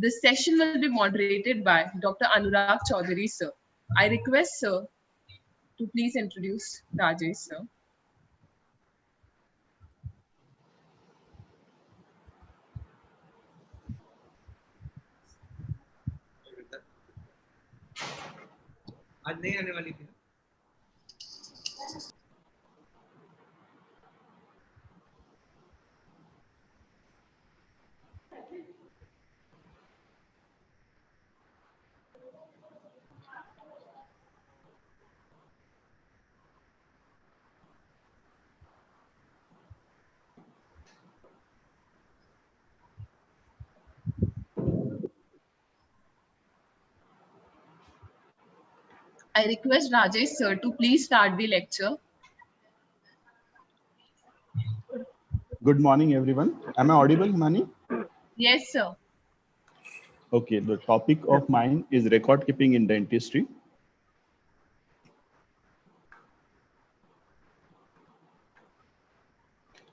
This session will be moderated by Dr. Anurag Chaudhary, sir. I request, sir, to please introduce Rajesh, sir. आज नहीं आने वाली थी। I request Rajesh, sir, to please start the lecture. Good morning, everyone. Am I audible, Mani? Yes, sir. Okay, the topic of mine is record keeping in dentistry.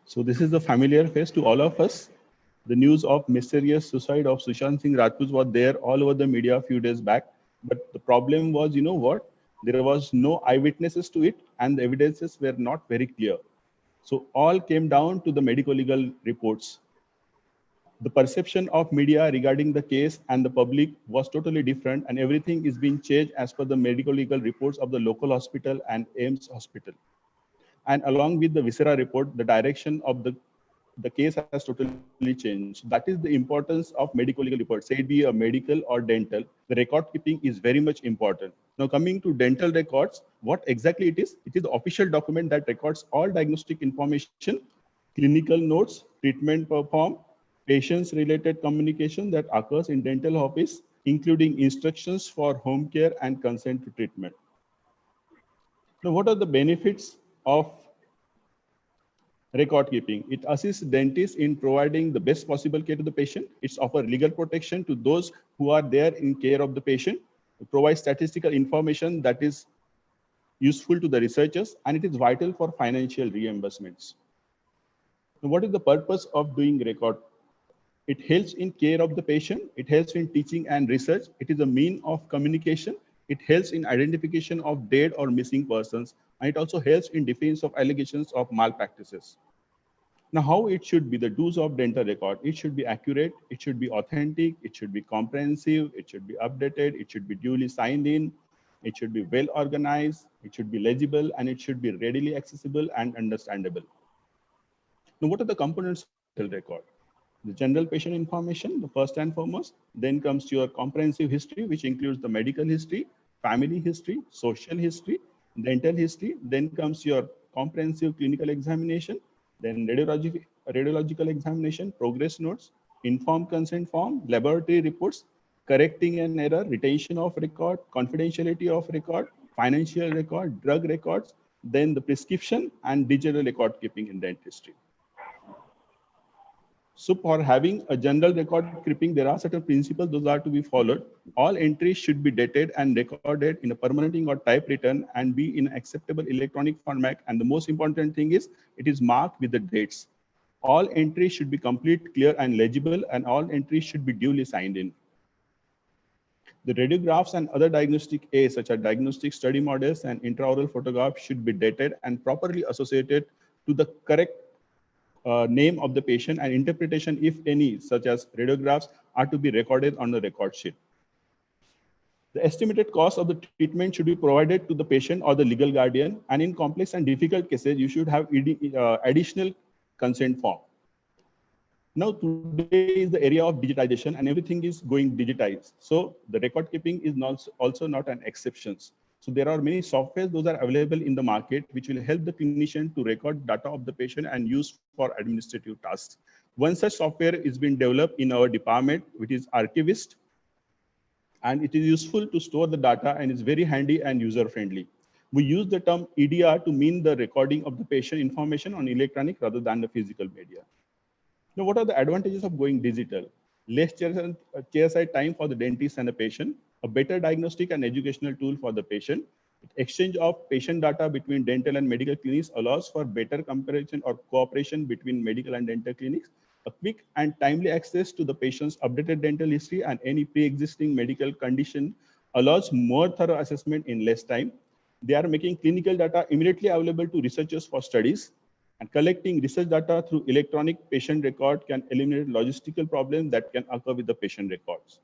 So this is the familiar face to all of us. The news of mysterious suicide of Sushant Singh Rajput was there all over the media a few days back. But the problem was, you know what? There was no eyewitnesses to it and the evidences were not very clear. So all came down to the medical legal reports. The perception of media regarding the case and the public was totally different, and everything is being changed as per the medical legal reports of the local hospital and AIMS hospital. And along with the viscera report, the direction of the case has totally changed. That is the importance of medical legal reports, say it be a medical or dental. The record keeping is very much important. Now coming to dental records, what exactly it is the official document that records all diagnostic information, clinical notes, treatment performed, patients related communication that occurs in dental office, including instructions for home care and consent to treatment. Now, what are the benefits of record keeping? It assists dentists in providing the best possible care to the patient. It's offer legal protection to those who are there in care of the patient. It provides statistical information that is useful to the researchers, and it is vital for financial reimbursements. Now, what is the purpose of doing record? It helps in care of the patient. It helps in teaching and research. It is a mean of communication. It helps in identification of dead or missing persons. And it also helps in defense of allegations of malpractices. Now, how it should be, the do's of dental record? It should be accurate. It should be authentic. It should be comprehensive. It should be updated. It should be duly signed in. It should be well organized. It should be legible, and it should be readily accessible and understandable. Now, what are the components of dental record? The general patient information, the first and foremost. Then comes your comprehensive history, which includes the medical history, family history, social history, dental history. Then comes your comprehensive clinical examination, then radiological examination, progress notes, informed consent form, laboratory reports, correcting an error, retention of record, confidentiality of record, financial record, drug records, then the prescription and digital record keeping in dentistry. So for having a general record keeping, there are certain principles, those are to be followed. All entries should be dated and recorded in a permanent ink or typewritten and be in acceptable electronic format. And the most important thing is it is marked with the dates. All entries should be complete, clear and legible, and all entries should be duly signed in. The radiographs and other diagnostic aids such as diagnostic study models and intraoral photographs should be dated and properly associated to the correct name of the patient, and interpretation, if any, such as radiographs, are to be recorded on the record sheet. The estimated cost of the treatment should be provided to the patient or the legal guardian, and in complex and difficult cases, you should have additional consent form. Now, today is the area of digitization and everything is going digitized. So the record keeping is also not an exception. So there are many softwares, those are available in the market, which will help the clinician to record data of the patient and use for administrative tasks. One such software is being developed in our department, which is Archivist. And it is useful to store the data and is very handy and user-friendly. We use the term EDR to mean the recording of the patient information on electronic rather than the physical media. Now, what are the advantages of going digital? Less chairside time for the dentist and the patient, a better diagnostic and educational tool for the patient. Exchange of patient data between dental and medical clinics allows for better comparison or cooperation between medical and dental clinics. A quick and timely access to the patient's updated dental history and any pre-existing medical condition allows more thorough assessment in less time. They are making clinical data immediately available to researchers for studies, and collecting research data through electronic patient record can eliminate logistical problems that can occur with the patient records.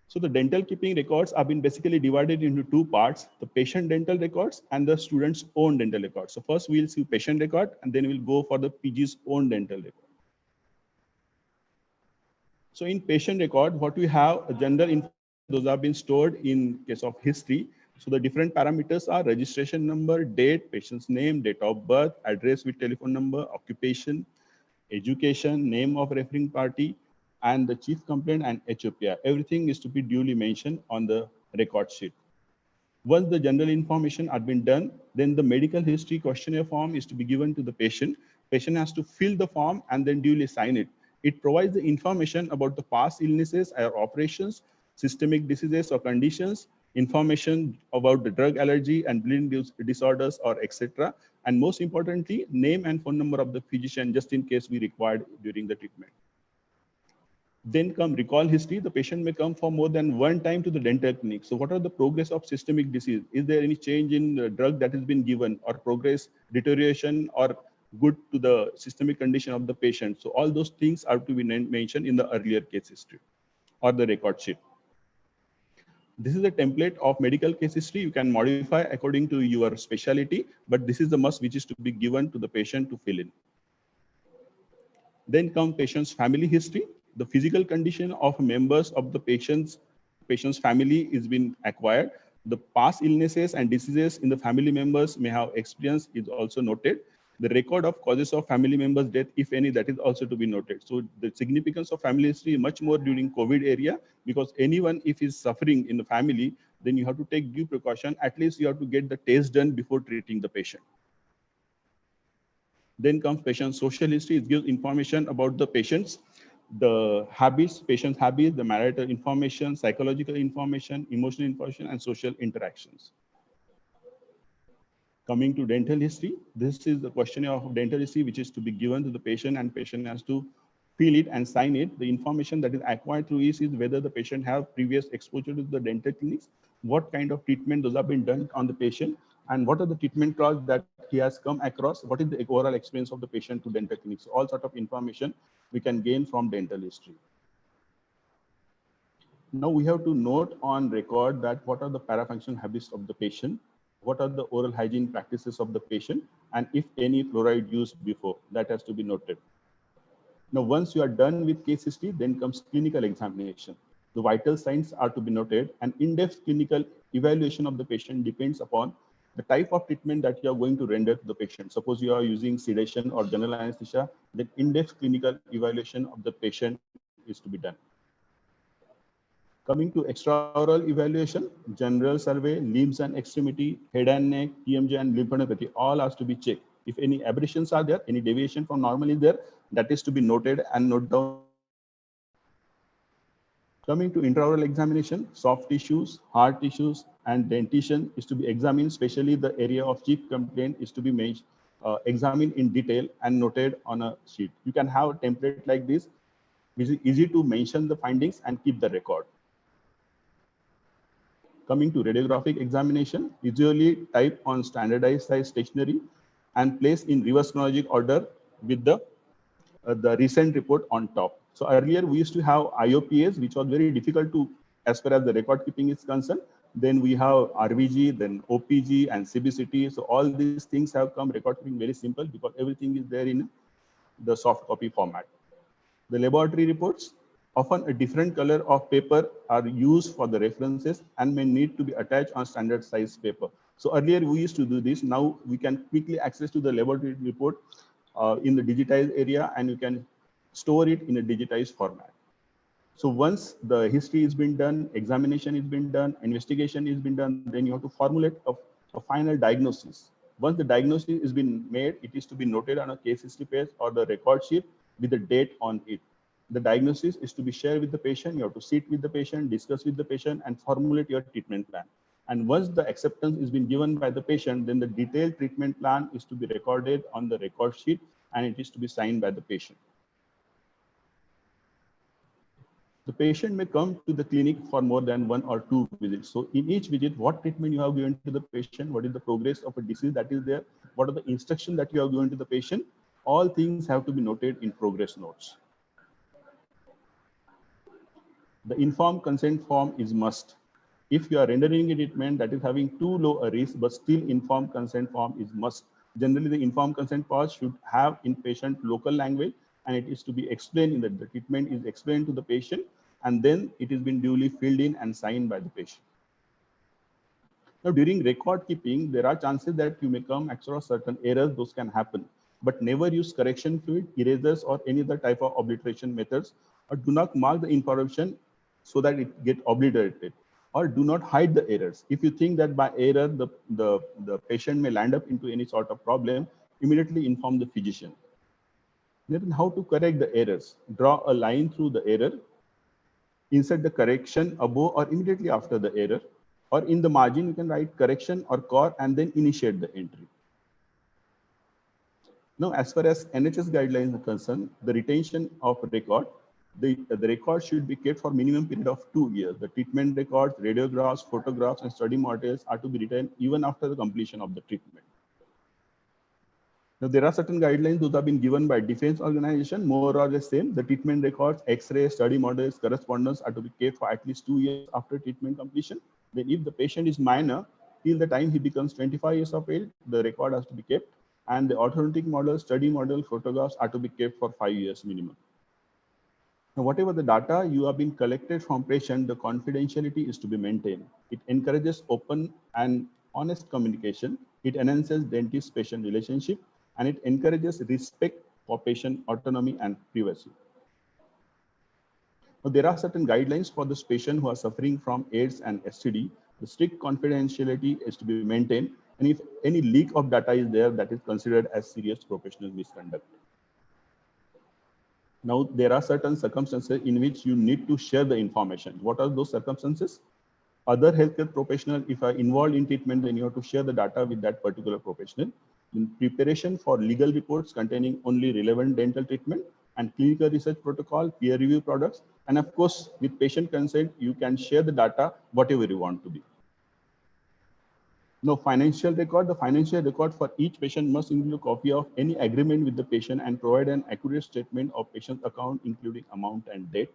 So the dental keeping records have been basically divided into two parts, the patient dental records and the student's own dental records. So first we'll see patient record and then we'll go for the PG's own dental record. So in patient record, what we have, general information, those have been stored in case of history. So the different parameters are registration number, date, patient's name, date of birth, address with telephone number, occupation, education, name of referring party, and the chief complaint and HOPI. Everything is to be duly mentioned on the record sheet. Once the general information had been done, then the medical history questionnaire form is to be given to the patient. Patient has to fill the form and then duly sign it. It provides the information about the past illnesses or operations, systemic diseases or conditions, information about the drug allergy and bleeding disorders or etc. And most importantly, name and phone number of the physician just in case we required during the treatment. Then come recall history. The patient may come for more than one time to the dental clinic. So what are the progress of systemic disease? Is there any change in the drug that has been given or progress, deterioration or good to the systemic condition of the patient? So all those things are to be mentioned in the earlier case history or the record sheet. This is a template of medical case history. You can modify according to your specialty, but this is the must which is to be given to the patient to fill in. Then come patient's family history. The physical condition of members of the patient's family is being acquired. The past illnesses and diseases in the family members may have experienced is also noted. The record of causes of family members' death, if any, that is also to be noted. So the significance of family history is much more during COVID area, because anyone if is suffering in the family, then you have to take due precaution. At least you have to get the test done before treating the patient. Then comes patient social history. It gives information about the patients, the habits, patient's habits, the marital information, psychological information, emotional information, and social interactions. Coming to dental history, this is the questionnaire of dental history, which is to be given to the patient, and patient has to fill it and sign it. The information that is acquired through this is whether the patient have previous exposure to the dental clinics, what kind of treatment those have been done on the patient, and what are the treatment trials that he has come across, what is the overall experience of the patient to dental clinics. All sort of information we can gain from dental history. Now we have to note on record that what are the parafunctional habits of the patient, what are the oral hygiene practices of the patient, and if any fluoride used before, that has to be noted. Now, once you are done with case history, then comes clinical examination. The vital signs are to be noted. An in-depth clinical evaluation of the patient depends upon the type of treatment that you are going to render to the patient. Suppose you are using sedation or general anesthesia, then in-depth clinical evaluation of the patient is to be done. Coming to extraoral evaluation, general survey, limbs and extremity, head and neck, TMJ and lymphadenopathy, all has to be checked. If any aberrations are there, any deviation from normal is there, that is to be noted and note down on the record sheet. Coming to intraoral examination, soft tissues, hard tissues, and dentition is to be examined, especially the area of chief complaint is to be examined in detail and noted on a sheet. You can have a template like this, which is easy to mention the findings and keep the record. Coming to radiographic examination, usually type on standardized size stationery and place in reverse chronological order with the recent report on top. So earlier we used to have IOPAs, which was very difficult to, as far as the record keeping is concerned. Then we have RVG, then OPG and CBCT. So all these things have come record keeping very simple because everything is there in the soft copy format. The laboratory reports, often a different color of paper are used for the references and may need to be attached on standard size paper. So earlier we used to do this. Now we can quickly access to the laboratory report in the digitized area, and you can store it in a digitized format. So once the history has been done, examination has been done, investigation has been done, then you have to formulate a final diagnosis. Once the diagnosis has been made, it is to be noted on a case history page or the record sheet with the date on it. The diagnosis is to be shared with the patient. You have to sit with the patient, discuss with the patient, and formulate your treatment plan. And once the acceptance is been given by the patient, then the detailed treatment plan is to be recorded on the record sheet, and it is to be signed by the patient. The patient may come to the clinic for more than 1 or 2 visits. So in each visit, what treatment you have given to the patient, what is the progress of a disease that is there, what are the instructions that you have given to the patient, all things have to be noted in progress notes. The informed consent form is must. If you are rendering a treatment that is having too low a risk, but still informed consent form is must. Generally, the informed consent part should have in patient local language, and it is to be explained in that the treatment is explained to the patient, and then it is been duly filled in and signed by the patient. Now, during record keeping, there are chances that you may come across certain errors, those can happen, but never use correction fluid, erasers, or any other type of obliteration methods, or do not mark the information so that it get obliterated, or do not hide the errors. If you think that by error, the patient may land up into any sort of problem, immediately inform the physician. Then how to correct the errors? Draw a line through the error, insert the correction above or immediately after the error, or in the margin, you can write correction or core and then initiate the entry. Now, as far as NHS guidelines are concerned, the retention of record, the record should be kept for minimum period of 2 years. The treatment records, radiographs, photographs, and study materials are to be retained even after the completion of the treatment. Now, there are certain guidelines that have been given by defense organization, more or less same. The treatment records, X-rays, study models, correspondence are to be kept for at least 2 years after treatment completion. Then if the patient is minor, till the time he becomes 25 years of age, the record has to be kept. And the orthodontic model, study model, photographs are to be kept for 5 years minimum. Now, whatever the data you have been collected from patient, the confidentiality is to be maintained. It encourages open and honest communication. It enhances dentist-patient relationship, and it encourages respect for patient autonomy and privacy. Now, there are certain guidelines for those patients who are suffering from AIDS and STD. The strict confidentiality is to be maintained, and if any leak of data is there, that is considered as serious professional misconduct. Now, there are certain circumstances in which you need to share the information. What are those circumstances? Other healthcare professionals, if are involved in treatment, then you have to share the data with that particular professional. In preparation for legal reports containing only relevant dental treatment and clinical research protocol, peer review products, and of course, with patient consent, you can share the data whatever you want to be. Now, financial record. The financial record for each patient must include a copy of any agreement with the patient and provide an accurate statement of patient's account, including amount and date.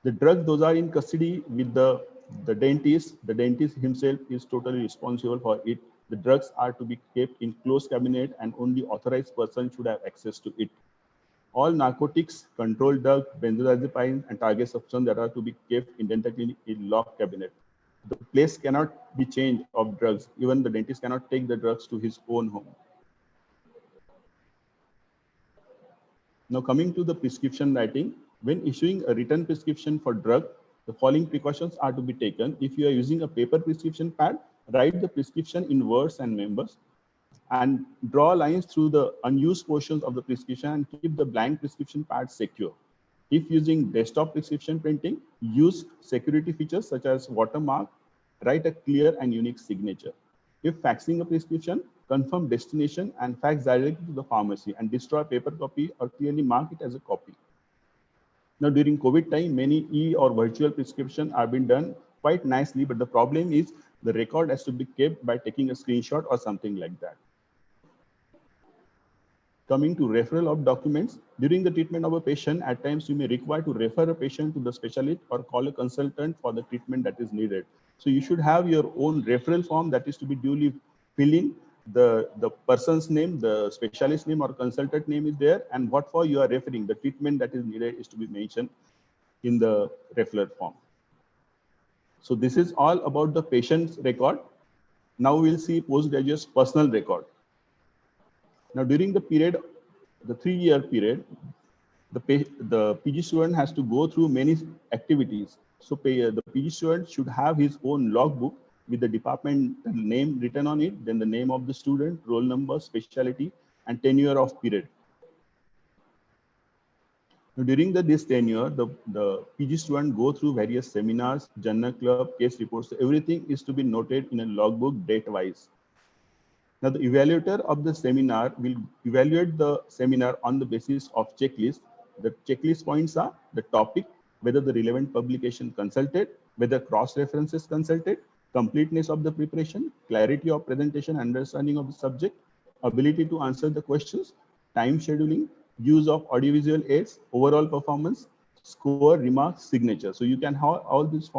The drugs, those are in custody with the dentist. The dentist himself is totally responsible for it. The drugs are to be kept in closed cabinet and only authorized person should have access to it. All narcotics, controlled drugs, benzodiazepines, and target substances that are to be kept in dental clinic in locked cabinet. The place cannot be changed of drugs. Even the dentist cannot take the drugs to his own home. Now, coming to the prescription writing, when issuing a written prescription for drug, the following precautions are to be taken. If you are using a paper prescription pad, write the prescription in words and numbers and draw lines through the unused portions of the prescription and keep the blank prescription pad secure. If using desktop prescription printing, use security features such as watermark, write a clear and unique signature. If faxing a prescription, confirm destination and fax directly to the pharmacy and destroy paper copy or clearly mark it as a copy. Now, during COVID time, many e or virtual prescription have been done quite nicely, but the problem is the record has to be kept by taking a screenshot or something like that. Coming to referral of documents, during the treatment of a patient, at times you may require to refer a patient to the specialist or call a consultant for the treatment that is needed. So you should have your own referral form that is to be duly filled in. The person's name, the specialist name or consultant name is there, and what for you are referring, the treatment that is needed is to be mentioned in the referral form. So this is all about the patient's record. Now we'll see postgraduate's personal record. Now, during the period, the 3-year period, the PG student has to go through many activities. So the PG student should have his own logbook with the department name written on it, then the name of the student, roll number, specialty, and tenure of period. Now, during this tenure, the PG student go through various seminars, journal club, case reports. So everything is to be noted in a logbook date-wise. Now, the evaluator of the seminar will evaluate the seminar on the basis of checklist. The checklist points are the topic, whether the relevant publication consulted, whether cross-references consulted, completeness of the preparation, clarity of presentation, understanding of the subject, ability to answer the questions, time scheduling, use of audiovisual aids, overall performance, score, remarks, signature. So you can have all these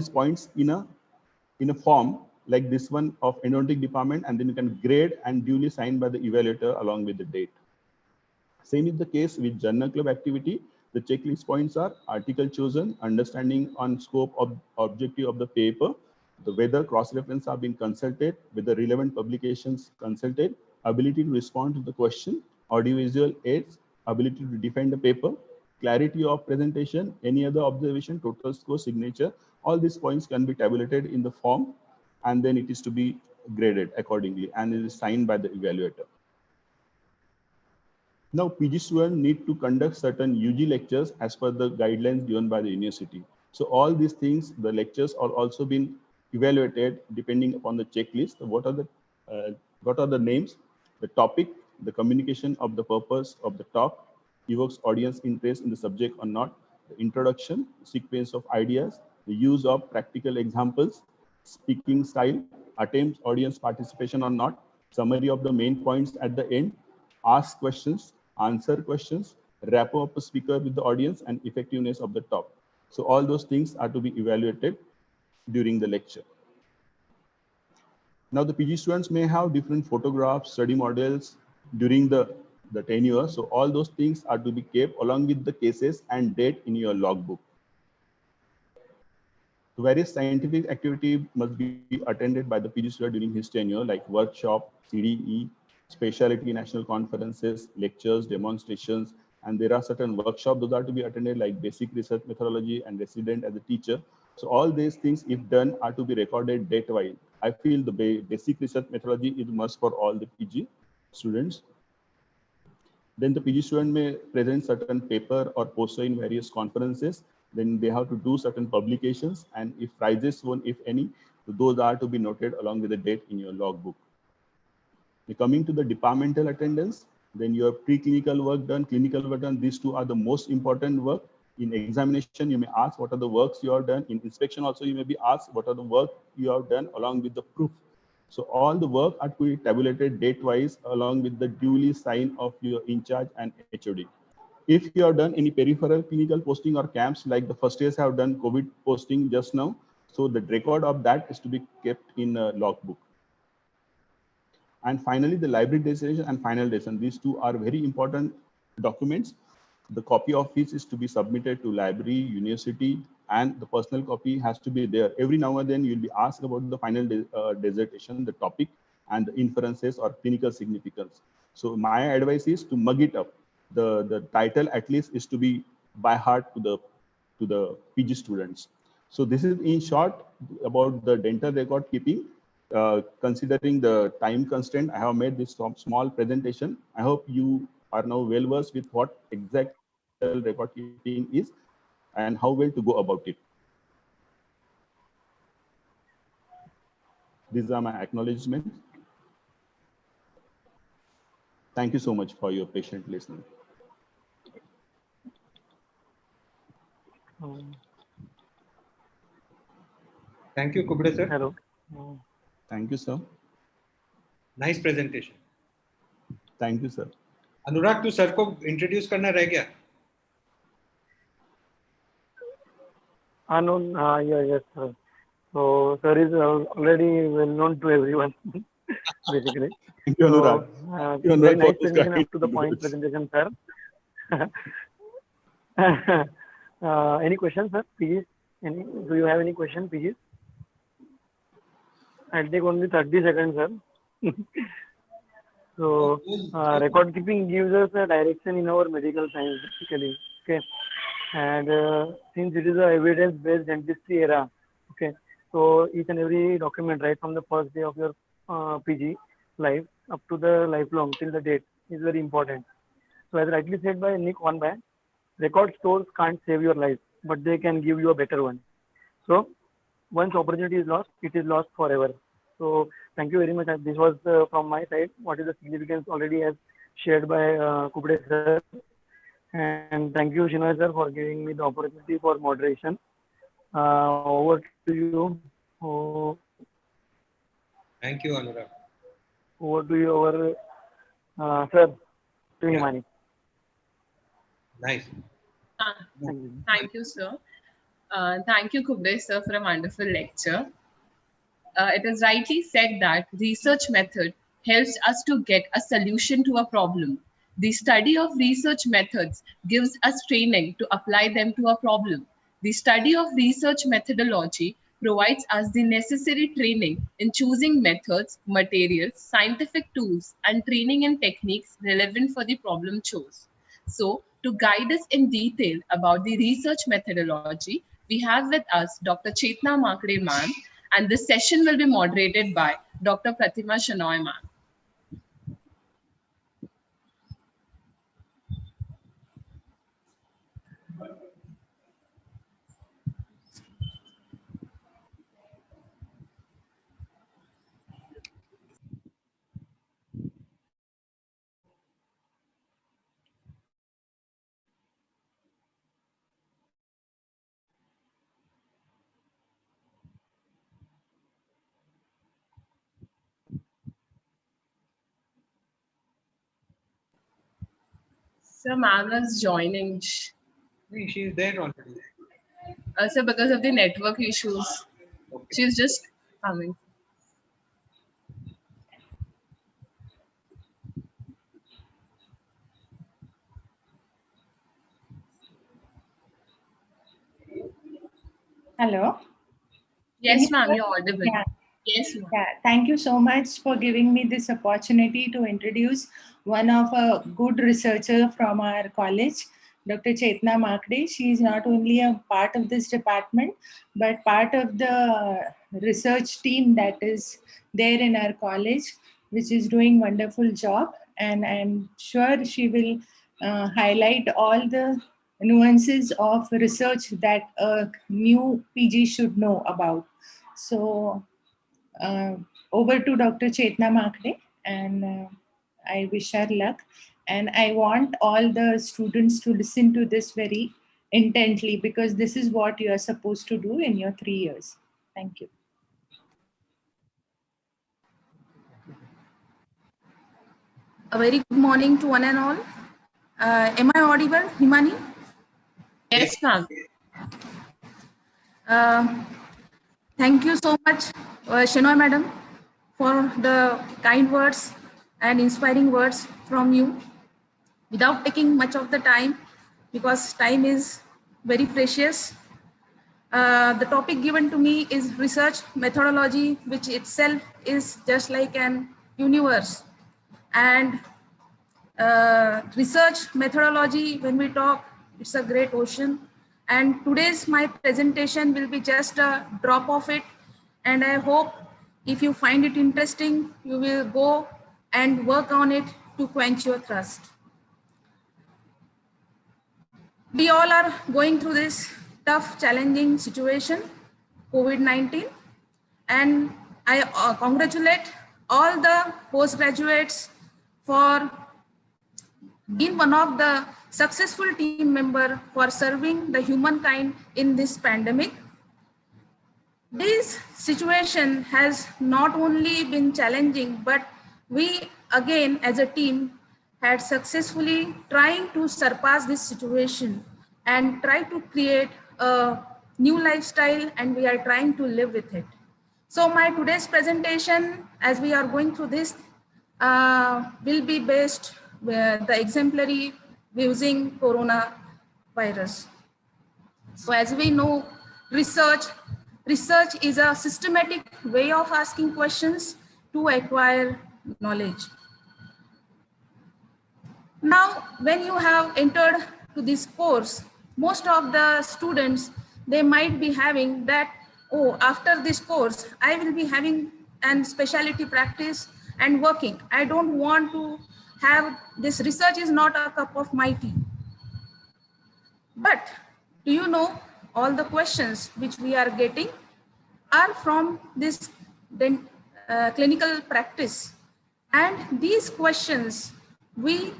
points in a form like this one of endodontic department, and then you can grade and duly signed by the evaluator along with the date. Same is the case with journal club activity. The checklist points are article chosen, understanding on scope of objective of the paper, the whether cross-reference have been consulted, whether relevant publications consulted, ability to respond to the question, audiovisual aids, ability to defend the paper, clarity of presentation, any other observation, total score, signature. All these points can be tabulated in the form, and then it is to be graded accordingly, and it is signed by the evaluator. Now, PG students need to conduct certain UG lectures as per the guidelines given by the university. So all these things, the lectures are also been evaluated depending upon the checklist. What are the names, the topic, the communication of the purpose of the talk, evokes audience interest in the subject or not, the introduction, sequence of ideas, the use of practical examples, speaking style, attempts audience participation or not, summary of the main points at the end, ask questions, answer questions, rapport of a speaker with the audience, and effectiveness of the talk. So all those things are to be evaluated during the lecture. Now the PG students may have different photographs, study models during the tenure. So all those things are to be kept along with the cases and date in your logbook. So various scientific activity must be attended by the PG student during his tenure, like workshop, CDE, specialty national conferences, lectures, demonstrations, and there are certain workshops those are to be attended, like basic research methodology and resident as a teacher. So all these things, if done, are to be recorded date-wise. I feel the basic research methodology is must for all the PG students. Then the PG student may present certain paper or poster in various conferences. Then they have to do certain publications, and if prizes won, if any, those are to be noted along with the date in your logbook. Coming to the departmental attendance, then your preclinical work done, clinical work done, these two are the most important work. In examination, you may ask what are the works you have done. In inspection also, you may be asked what are the work you have done along with the proof. So all the work are to be tabulated date-wise along with the duly sign of your in charge and HOD. If you have done any peripheral clinical posting or camps, like the first years have done COVID posting just now, so the record of that is to be kept in a logbook. And finally, the library designation and final decision. These two are very important documents. The copy of which is to be submitted to library, university, and the personal copy has to be there. Every now and then you'll be asked about the final dissertation, the topic, and the inferences or clinical significance. So my advice is to mug it up. The title at least is to be by heart to the PG students. So this is in short about the dental record keeping. Considering the time constraint, I have made this small presentation. I hope you are now well versed with what exactly dental record keeping is and how well to go about it. These are my acknowledgements. Thank you so much for your patient listening. Thank you, Kubra sir. Hello. Thank you, sir. Nice presentation. Thank you, sir. अनुराग, तू sir को introduce करना रह गया? No, yes, sir. So, sir is already well known to everyone, basically. Thank you, Anurag. So, very nice presentation, up to the point presentation, sir. Any questions, sir? Please, do you have any question, please? I'll take only 30 seconds, sir. So, record keeping gives us a direction in our medical science, basically. Okay. And since it is a evidence-based dentistry era, okay, so each and every document, right from the first day of your PG life up to the lifelong till the date is very important. So as rightly said by Nick Wanbay, record stores can't save your life, but they can give you a better one. So once opportunity is lost, it is lost forever. So thank you very much. This was from my side. What is the significance already as shared by Kubde sir. And thank you, Shinoy sir, for giving me the opportunity for moderation. Over to you. Oh, Thank you, Anurag. over to you, our sir, to Yeah, Himani. nice. Uh, Thank you. Thank you, sir. Thank you, Kubre, sir, for a wonderful lecture. It is rightly said that research method helps us to get a solution to a problem. The study of research methods gives us training to apply them to a problem. The study of research methodology provides us the necessary training in choosing methods, materials, scientific tools, and training and techniques relevant for the problem chose. So, to guide us in detail about the research methodology, we have with us Dr. Chetna Makde ma'am, and this session will be moderated by Dr. Pratima Shanoy ma'am. Sir, ma'am is joining. Hey, she is there already. Sir, because of the network issues, Okay. she's just coming. Hello. Can you Yes, ma'am, hear? you're audible. Yeah, Yes, ma'am. yeah. Thank you so much for giving me this opportunity to introduce one of a good researcher from our college, Dr. Chetna Makde. She is not only a part of this department, but part of the research team that is there in our college, which is doing wonderful job. And I'm sure she will highlight all the nuances of research that a new PG should know about. So uh, over to Dr. Chetna Makde, and I wish her luck. And I want all the students to listen to this very intently, because this is what you are supposed to do in your 3 years. Thank you. A very good morning to one and all. Am I audible, Himani? Yes, ma'am. Uh, Thank you so much, Shenoy Madam, for the kind words and inspiring words from you. Without taking much of the time, because time is very precious, the topic given to me is research methodology, which itself is just like an universe. And research methodology, when we talk, it's a great ocean. And today's my presentation will be just a drop of it. And I hope if you find it interesting, you will go and work on it to quench your thirst. We all are going through this tough, challenging situation, COVID-19. And I congratulate all the postgraduates for being one of the successful team member for serving the humankind in this pandemic. This situation has not only been challenging, but we again as a team had successfully trying to surpass this situation and try to create a new lifestyle, and we are trying to live with it. So my today's presentation, as we are going through this, will be based with the exemplary using coronavirus. So as we know, research is a systematic way of asking questions to acquire knowledge. Now, when you have entered to this course, most of the students, they might be having that, oh, after this course, I will be having an specialty practice and working. I don't want to have this. Research is not a cup of my tea. But do you know all the questions which we are getting are from this clinical practice, and these questions we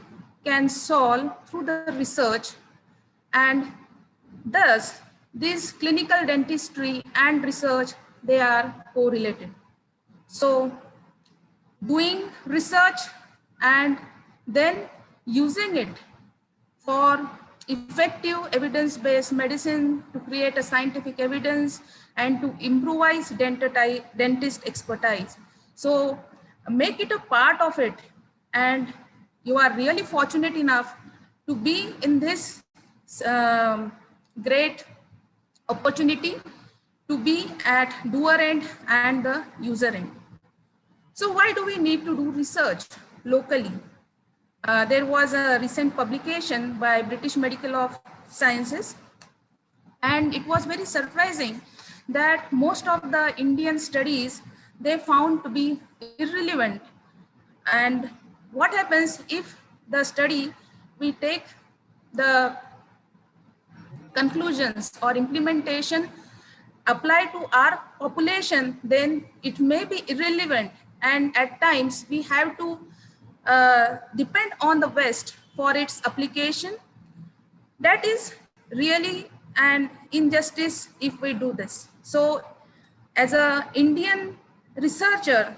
can solve through the research, and thus this clinical dentistry and research, they are correlated. So doing research and then using it for effective evidence-based medicine to create a scientific evidence and to improvise dentist expertise. So make it a part of it, and you are really fortunate enough to be in this great opportunity to be at doer end and the user end. So why do we need to do research locally? There was a recent publication by British Medical of Sciences, and it was very surprising that most of the Indian studies, they found to be irrelevant. And what happens if the study, we take the conclusions or implementation apply to our population, then it may be irrelevant, and at times we have to depend on the West for its application. That is really an injustice if we do this. So as an Indian researcher,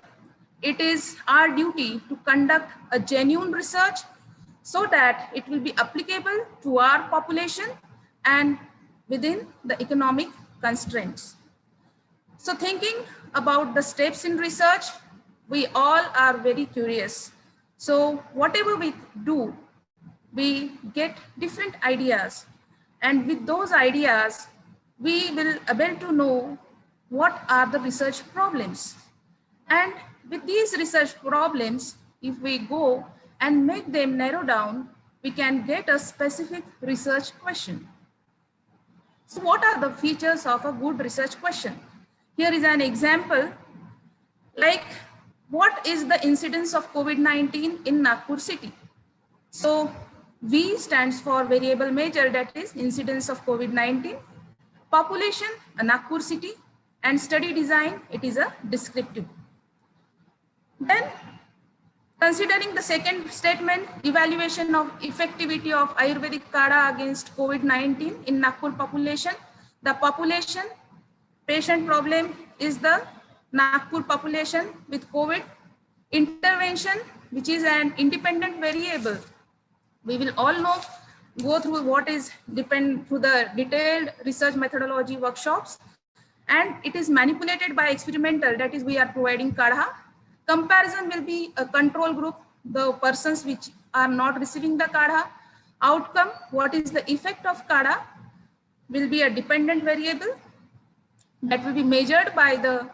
it is our duty to conduct a genuine research so that it will be applicable to our population and within the economic constraints. So thinking about the steps in research, we all are very curious. So whatever we do, we get different ideas. And with those ideas, we will able to know what are the research problems. And with these research problems, if we go and make them narrow down, we can get a specific research question. So what are the features of a good research question? Here is an example, like what is the incidence of COVID-19 in Nagpur city? So V stands for variable measure, that is incidence of COVID-19. Population, a Nagpur city, and study design, it is a descriptive. Then considering the second statement, evaluation of effectivity of Ayurvedic Kada against COVID-19 in Nagpur population. The population patient problem is the Nagpur population with COVID. Intervention, which is an independent variable. We will all know, go through what is depend through the detailed research methodology workshops, and it is manipulated by experimental, that is we are providing Kada. Comparison will be a control group, the persons which are not receiving the Kada. Outcome, what is the effect of Kada, will be a dependent variable that will be measured by the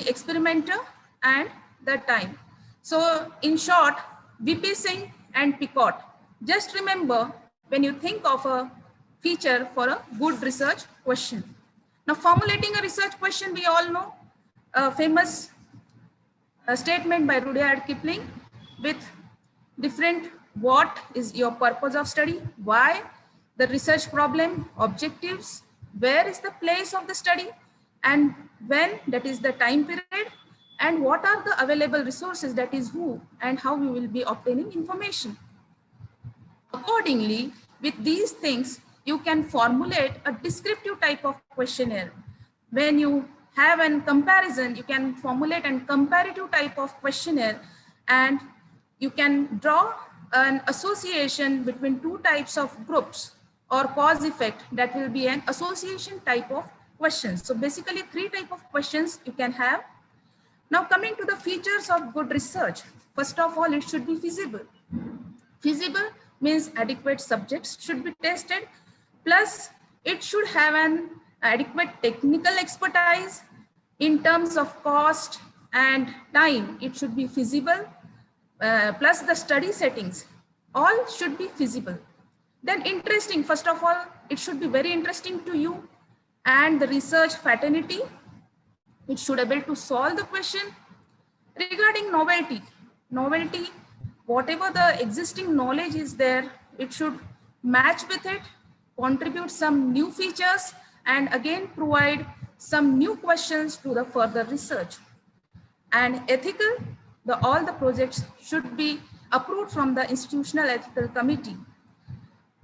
experimenter and the time. So in short, VP Singh and Pgop. Just remember when you think of a feature for a good research question. Now formulating a research question, we all know a famous statement by Rudyard Kipling with different what is your purpose of study, why, the research problem, objectives, where is the place of the study, and when, that is the time period, and what are the available resources, that is who and how we will be obtaining information. Accordingly, with these things, you can formulate a descriptive type of questionnaire. When you have a comparison, you can formulate a comparative type of questionnaire, and you can draw an association between two types of groups or cause effect, that will be an association type of questions. So basically 3 types of questions you can have. Now coming to the features of good research. First of all, it should be feasible. Feasible means adequate subjects should be tested, plus it should have an adequate technical expertise in terms of cost and time. It should be feasible, plus the study settings, all should be feasible. Then interesting, first of all, it should be very interesting to you, and the research fraternity, it should be able to solve the question. Regarding novelty, whatever the existing knowledge is there, it should match with it, contribute some new features, and again provide some new questions to the further research. And ethical, all the projects should be approved from the institutional ethical committee.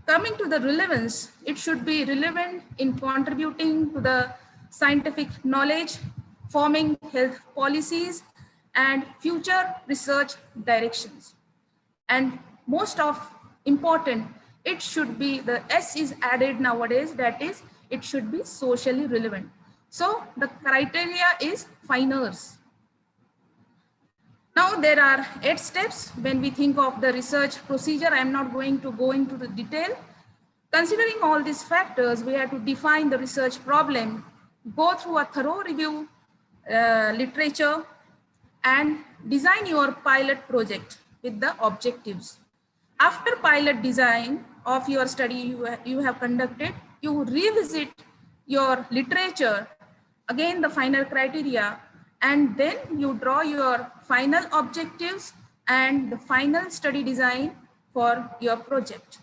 Coming to the relevance, it should be relevant in contributing to the scientific knowledge, forming health policies, and future research directions. And most of important, it should be, the S is added nowadays, that is, it should be socially relevant. So the criteria is finers. Now there are 8 steps when we think of the research procedure. I am not going to go into the detail. Considering all these factors, we have to define the research problem, go through a thorough review, literature, and design your pilot project with the objectives. After pilot design of your study you have conducted, you revisit your literature, again the final criteria, and then you draw your final objectives and the final study design for your project.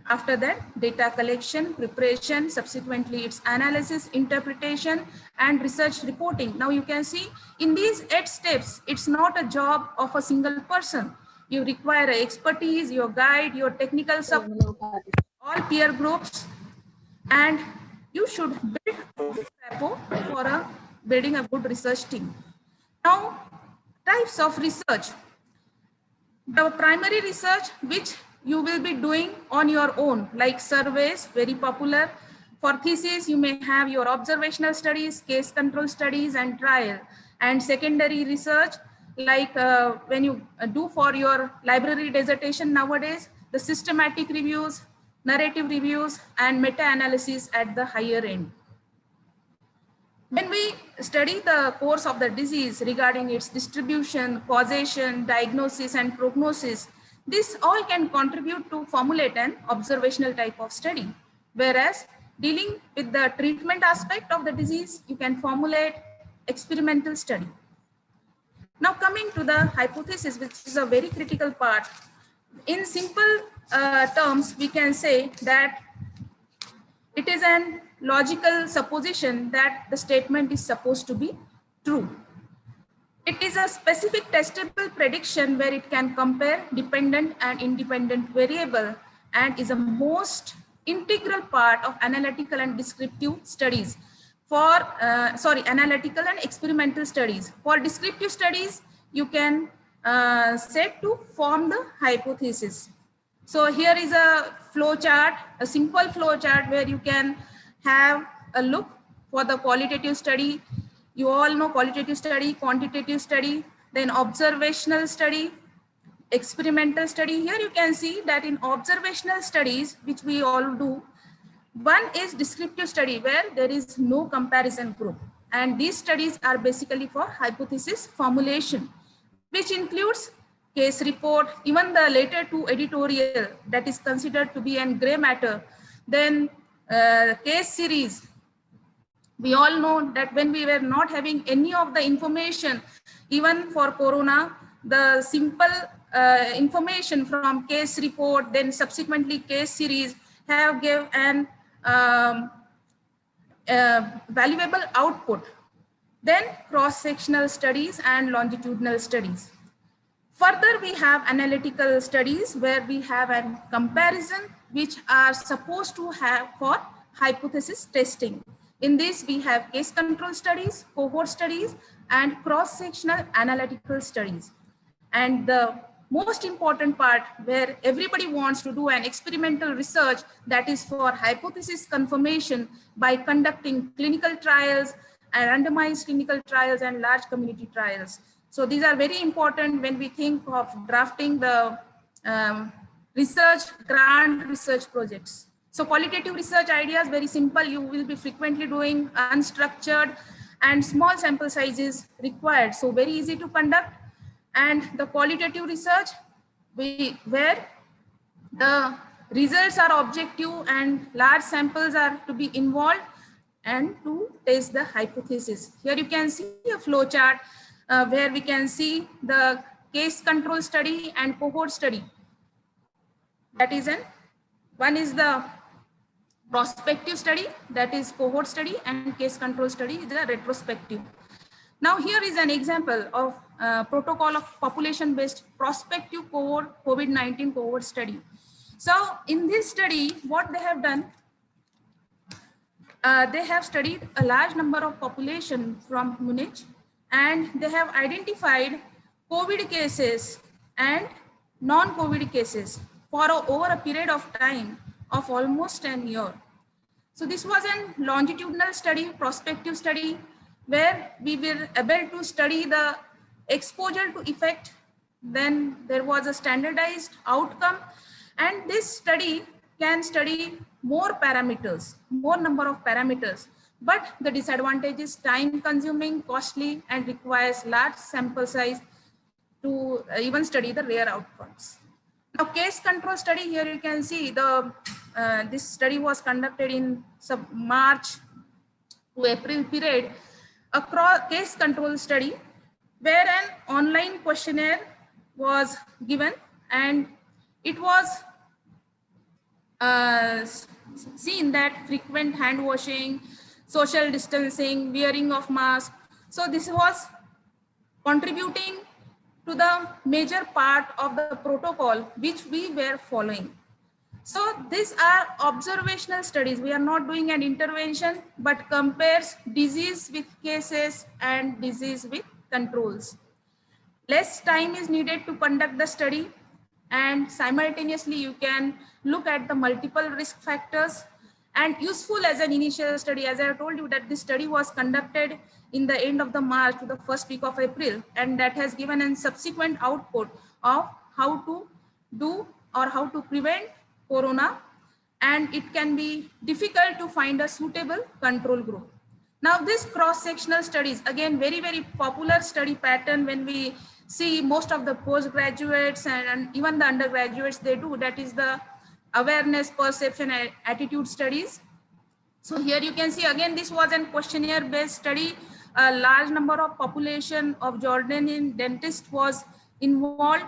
After that, data collection, preparation, subsequently its analysis, interpretation, and research reporting. Now you can see in these 8 steps, it's not a job of a single person. You require expertise, your guide, your technical support, all peer groups, and you should build rapport for building a good research team. Now, types of research. The primary research, which you will be doing on your own, like surveys, very popular. For thesis, you may have your observational studies, case control studies, and trial. And secondary research, like when you do for your library dissertation nowadays, the systematic reviews, narrative reviews, and meta-analysis at the higher end. When we study the course of the disease regarding its distribution, causation, diagnosis, and prognosis, this all can contribute to formulate an observational type of study. Whereas dealing with the treatment aspect of the disease, you can formulate experimental study. Now coming to the hypothesis, which is a very critical part. In simple terms, we can say that it is an logical supposition that the statement is supposed to be true. It is a specific testable prediction where it can compare dependent and independent variable and is a most integral part of analytical and descriptive studies. For, analytical and experimental studies. For descriptive studies, you can set to form the hypothesis. So here is a flow chart, a simple flow chart where you can have a look for the qualitative study. You all know qualitative study, quantitative study, then observational study, experimental study. Here you can see that in observational studies, which we all do, one is descriptive study where there is no comparison group. And these studies are basically for hypothesis formulation, which includes case report, even the later two editorial that is considered to be an gray matter, then case series. We all know that when we were not having any of the information, even for corona, the simple information from case report, then subsequently case series have given an valuable output. Then cross-sectional studies and longitudinal studies. Further, we have analytical studies where we have a comparison which are supposed to have for hypothesis testing. In this, we have case control studies, cohort studies, and cross-sectional analytical studies. And the most important part where everybody wants to do an experimental research, that is for hypothesis confirmation by conducting clinical trials and randomized clinical trials and large community trials. So these are very important when we think of drafting the grant research projects. So qualitative research ideas, very simple. You will be frequently doing unstructured and small sample sizes required. So very easy to conduct. And the qualitative research, where the results are objective and large samples are to be involved and to test the hypothesis. Here you can see a flow chart where we can see the case control study and cohort study. That is one is the prospective study, that is cohort study, and case control study is the retrospective. Now here is an example of protocol of population-based prospective cohort COVID-19 cohort study. So in this study, what they have done, they have studied a large number of population from Munich, and they have identified COVID cases and non-COVID cases for over a period of time of almost 10 years. So this was a longitudinal study, prospective study, where we were able to study the exposure to effect. Then there was a standardized outcome, and this study can study more parameters, more number of parameters. But the disadvantage is time consuming, costly, and requires large sample size to even study the rare outcomes. Now, case control study, here you can see this study was conducted in March to April period, a case control study where an online questionnaire was given, and it was seen that frequent hand washing, social distancing, wearing of mask. So this was contributing to the major part of the protocol which we were following. So these are observational studies. We are not doing an intervention, but compares disease with cases and disease with controls. Less time is needed to conduct the study, and simultaneously you can look at the multiple risk factors, and useful as an initial study. As I have told you that this study was conducted in the end of the March to the first week of April, and that has given a subsequent output of how to do or how to prevent corona, and it can be difficult to find a suitable control group. Now this cross-sectional studies, again, very, very popular study pattern when we see most of the postgraduates and even the undergraduates, they do, that is the awareness, perception, and attitude studies. So here you can see, again, this was a questionnaire-based study. A large number of population of Jordanian dentists was involved,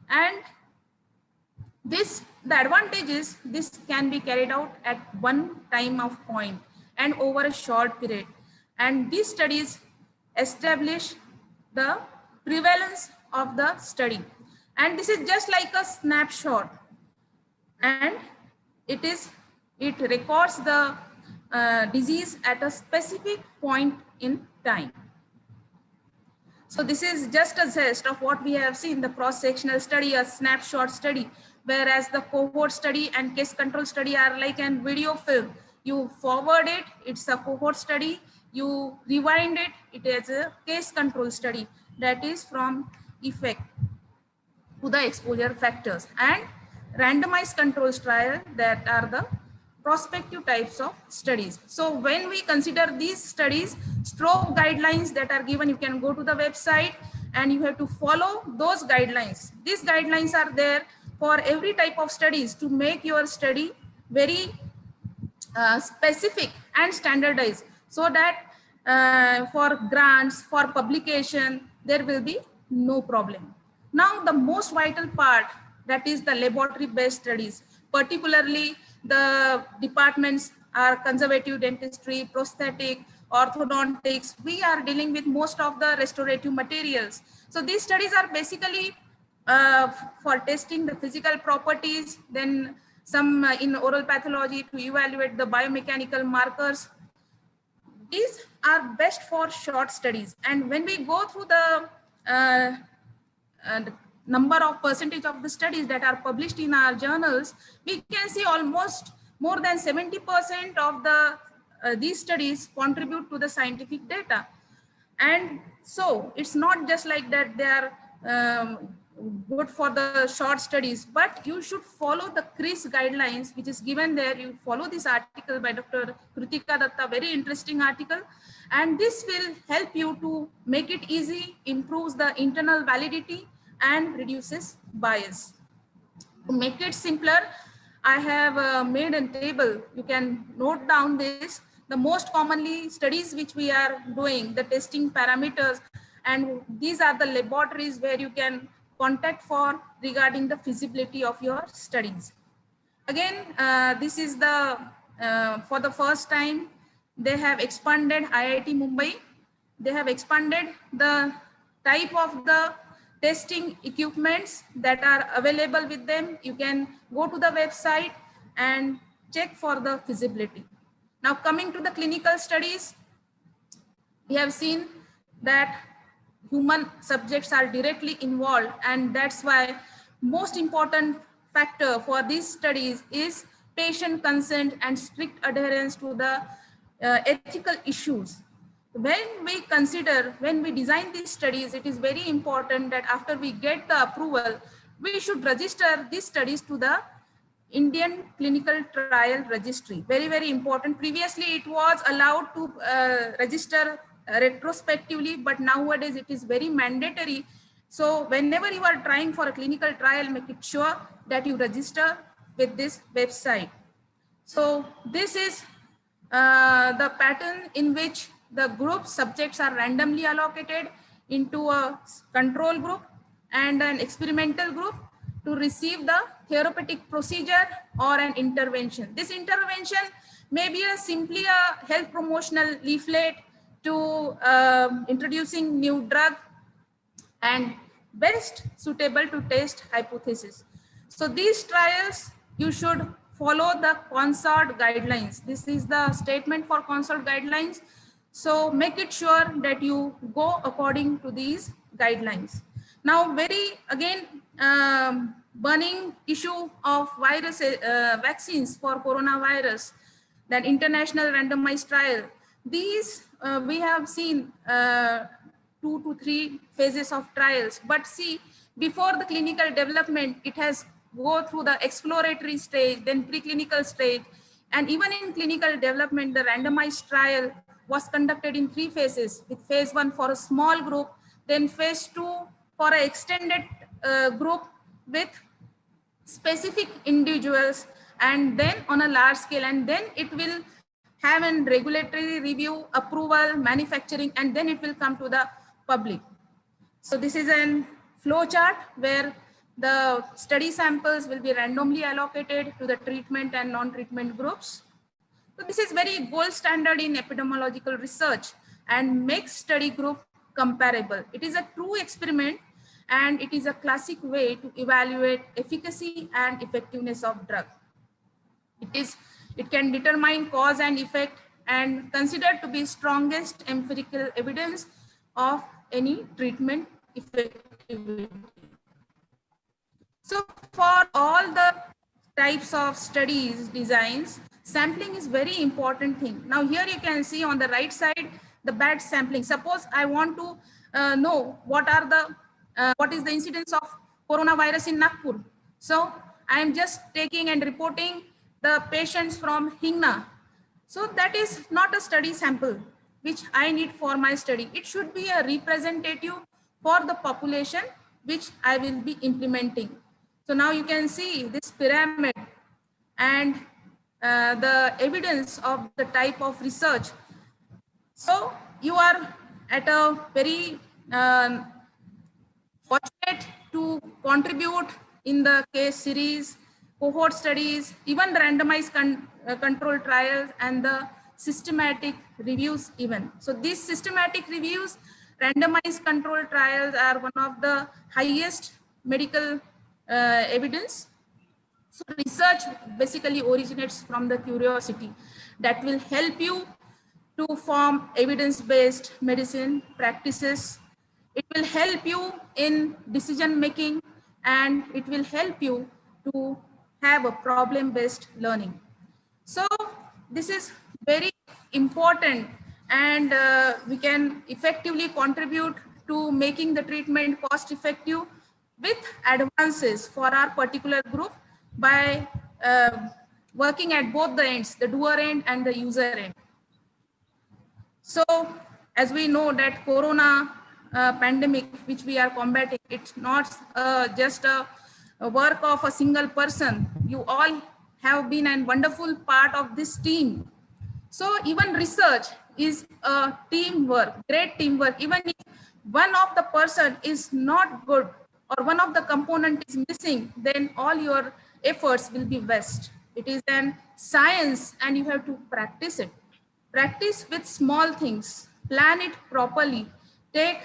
and the advantage is this can be carried out at one time of point and over a short period. And these studies establish the prevalence of the study. And this is just like a snapshot, and it records the disease at a specific point in time. So this is just a zest of what we have seen, the cross-sectional study, a snapshot study, whereas the cohort study and case control study are like a video film. You forward it, it's a cohort study. You rewind it, it is a case control study, that is from effect to the exposure factors, and randomized controls trial, that are the prospective types of studies. So when we consider these studies, stroke guidelines that are given, you can go to the website and you have to follow those guidelines. These guidelines are there for every type of studies to make your study very specific and standardized, so that for grants, for publication, there will be no problem. Now the most vital part, that is the laboratory based studies, particularly the departments are conservative dentistry, prosthetic, orthodontics. We are dealing with most of the restorative materials. So these studies are basically for testing the physical properties, then some in oral pathology to evaluate the biomechanical markers. These are best for short studies. And when we go through the number of percentage of the studies that are published in our journals, we can see almost more than 70% of the these studies contribute to the scientific data. And so it's not just like that they are good for the short studies, but you should follow the CRIS guidelines, which is given there. You follow this article by Dr. Kritika Datta, very interesting article, and this will help you to make it easy, improves the internal validity, and reduces bias. To make it simpler, I have made a table. You can note down this, the most commonly studies which we are doing, the testing parameters, and these are the laboratories where you can contact for regarding the feasibility of your studies. Again, this is the, for the first time, they have expanded IIT Mumbai. They have expanded the type of the testing equipments that are available with them. You can go to the website and check for the feasibility. Now coming to the clinical studies, we have seen that human subjects are directly involved, and that's why most important factor for these studies is patient consent and strict adherence to the ethical issues. When we design these studies, it is very important that after we get the approval, we should register these studies to the Indian Clinical Trial Registry. Very, very important. Previously, it was allowed to register retrospectively, but nowadays it is very mandatory. So whenever you are trying for a clinical trial, make it sure that you register with this website. So this is the pattern in which the group subjects are randomly allocated into a control group and an experimental group to receive the therapeutic procedure or an intervention. This intervention may be simply a health promotional leaflet to introducing new drug and best suitable to test hypothesis. So these trials, you should follow the consort guidelines. This is the statement for consort guidelines. So make it sure that you go according to these guidelines. Now, very again, burning issue of virus vaccines for coronavirus, that international randomized trial. These we have seen 2 to 3 phases of trials, but see, before the clinical development, it has go through the exploratory stage, then preclinical stage, and even in clinical development, the randomized trial was conducted in 3 phases, with phase 1 for a small group, then phase 2 for an extended group with specific individuals, and then on a large scale, and then it will have a regulatory review, approval, manufacturing, and then it will come to the public. So this is a flow chart where the study samples will be randomly allocated to the treatment and non-treatment groups. So this is very gold standard in epidemiological research and makes study group comparable. It is a true experiment, and it is a classic way to evaluate efficacy and effectiveness of drug. It can determine cause and effect and considered to be strongest empirical evidence of any treatment effectivity. So for all the types of studies designs, sampling is very important thing. Now here you can see on the right side the batch sampling. Suppose I want to know what is the incidence of coronavirus in Nagpur. So I am just taking and reporting the patients from Hingna. So that is not a study sample which I need for my study. It should be a representative for the population which I will be implementing. So now you can see this pyramid and the evidence of the type of research. So you are at a very fortunate to contribute in the case series, cohort studies, even the randomized control trials and the systematic reviews even. So these systematic reviews, randomized control trials are one of the highest medical evidence. So research basically originates from the curiosity that will help you to form evidence-based medicine practices. It will help you in decision making, and it will help you to have a problem-based learning. So this is very important, and we can effectively contribute to making the treatment cost effective with advances for our particular group by working at both the ends, the doer end and the user end. So as we know that corona pandemic which we are combating, it's not just a work of a single person. You all have been a wonderful part of this team. So even research is a teamwork, great teamwork. Even if one of the person is not good or one of the component is missing, then all your efforts will be waste. It is an science and you have to practice it. Practice with small things, plan it properly, take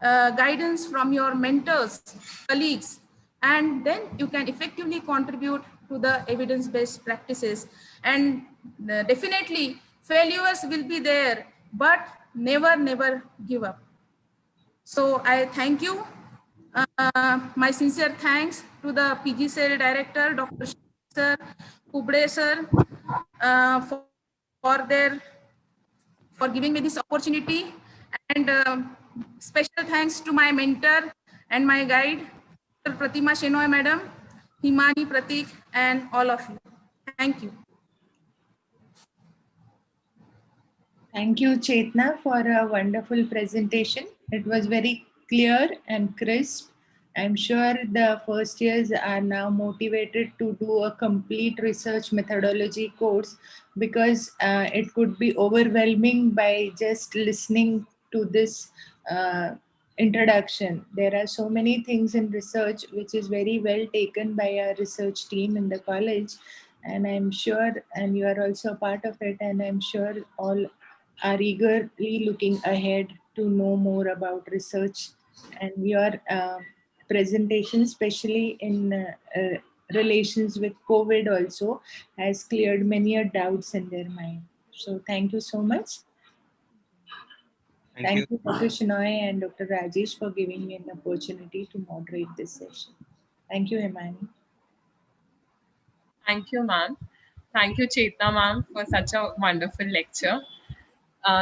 guidance from your mentors, colleagues, and then you can effectively contribute to the evidence-based practices. And definitely failures will be there, but never, never give up. So I thank you. My sincere thanks to the PG Cell Director, Dr. Sir, Kubre Sir, for giving me this opportunity, and special thanks to my mentor and my guide, Dr. Pratima Shenoy Madam, Himani Pratik, and all of you. Thank you. Thank you, Chetna, for a wonderful presentation. It was very clear and crisp. I'm sure the first years are now motivated to do a complete research methodology course, because it could be overwhelming by just listening to this introduction. There are so many things in research which is very well taken by our research team in the college, and I'm sure, and you are also part of it, and I'm sure all are eagerly looking ahead to know more about research, and your presentation, especially in relations with COVID also, has cleared many a doubts in their mind. So thank you so much. Thank you, Dr. Shinoy and Dr. Rajesh, for giving me an opportunity to moderate this session. Thank you, Himani. Thank you, ma'am. Thank you, Chetna, ma'am, for such a wonderful lecture.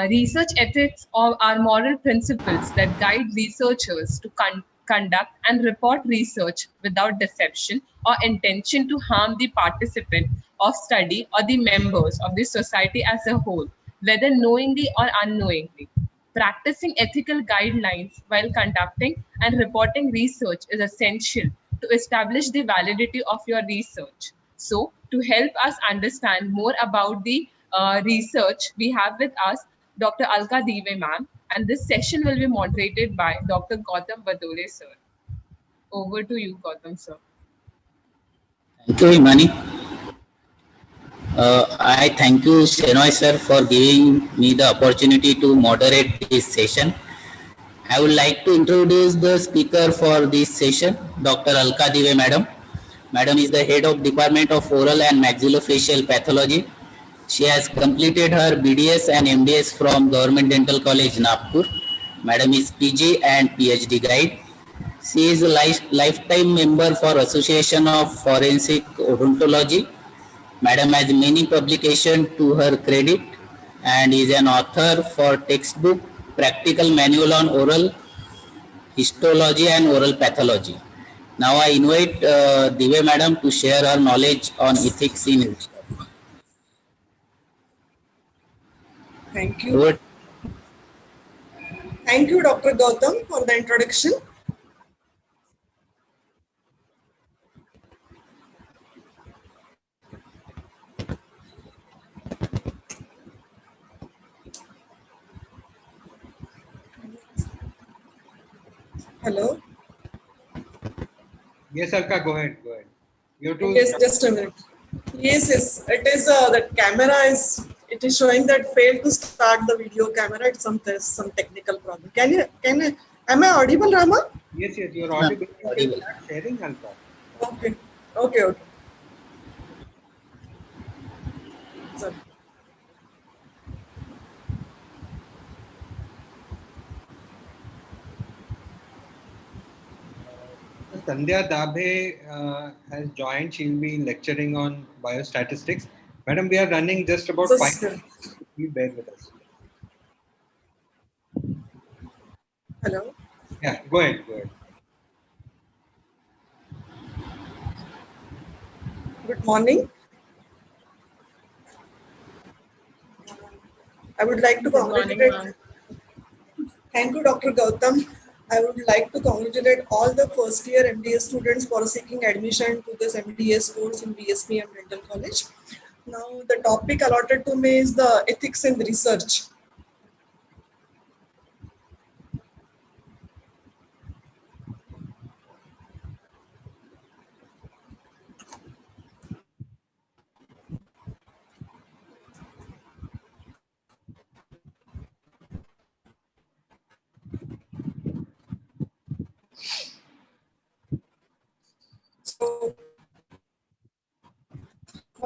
Research ethics are moral principles that guide researchers to conduct and report research without deception or intention to harm the participant of study or the members of the society as a whole, whether knowingly or unknowingly. Practicing ethical guidelines while conducting and reporting research is essential to establish the validity of your research. So, to help us understand more about the research, we have with us Dr. Alka Dive ma'am, and this session will be moderated by Dr. Gautam Badole sir. Over to you, Gautam sir. Thank you, Himani. I thank you, Shenoy sir, for giving me the opportunity to moderate this session. I would like to introduce the speaker for this session, Dr. Alka Dive madam. Madam is the head of Department of Oral and Maxillofacial Pathology. She has completed her BDS and MDS from Government Dental College, Nagpur. Madam is PG and PhD guide. She is a lifetime member for Association of Forensic Odontology. Madam has many publications to her credit and is an author for textbook, practical manual on oral histology and oral pathology. Now I invite Dive Madam to share her knowledge on ethics in research. Thank you. Thank you, Dr. Gautam, for the introduction. Hello. Yes, Alka, go ahead. Go ahead. You have to. Yes, just a minute. Yes, yes. It is that camera is. It is showing that failed to start the video camera. It's some technical problem. Can you? Am I audible, Rama? Yes, yes. You are audible. You can start sharing, Alka. Okay. Okay. Okay. Sorry. Sandhya Dabhe has joined. She will be lecturing on biostatistics. Madam, we are running just about 5 minutes. Please bear with us. Hello. Yeah, go ahead. Go ahead. Good morning. I would like to congratulate. Thank you, Dr. Gautam. I would like to congratulate all the first year MDS students for seeking admission to this MDS course in BSPM Dental College. Now, the topic allotted to me is the ethics in research.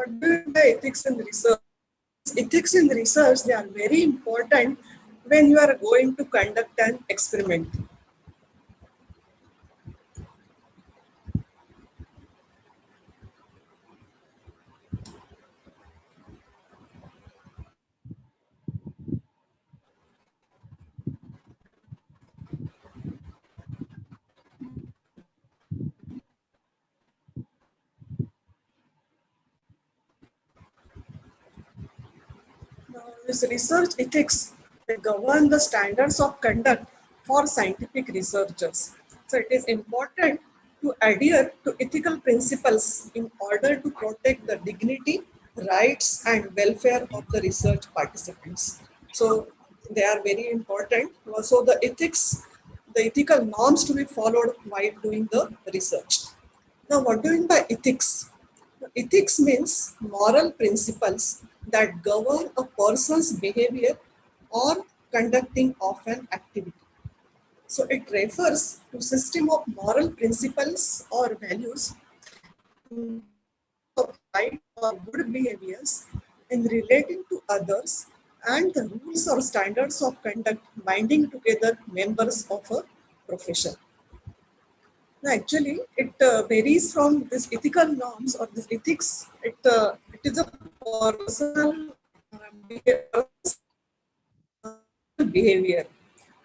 what do you mean by ethics in research? Ethics in research, they are very important when you are going to conduct an experiment. Now, this research ethics, they govern the standards of conduct for scientific researchers. So it is important to adhere to ethical principles in order to protect the dignity, rights, and welfare of the research participants. So they are very important. Also, the ethics, the ethical norms to be followed while doing the research. Now, what do you mean by ethics? Ethics means moral principles that govern a person's behavior or conducting of an activity. So it refers to system of moral principles or values of right or good behaviors in relating to others and the rules or standards of conduct binding together members of a profession. No, actually, it varies from this ethical norms or this ethics. It is a personal behavior.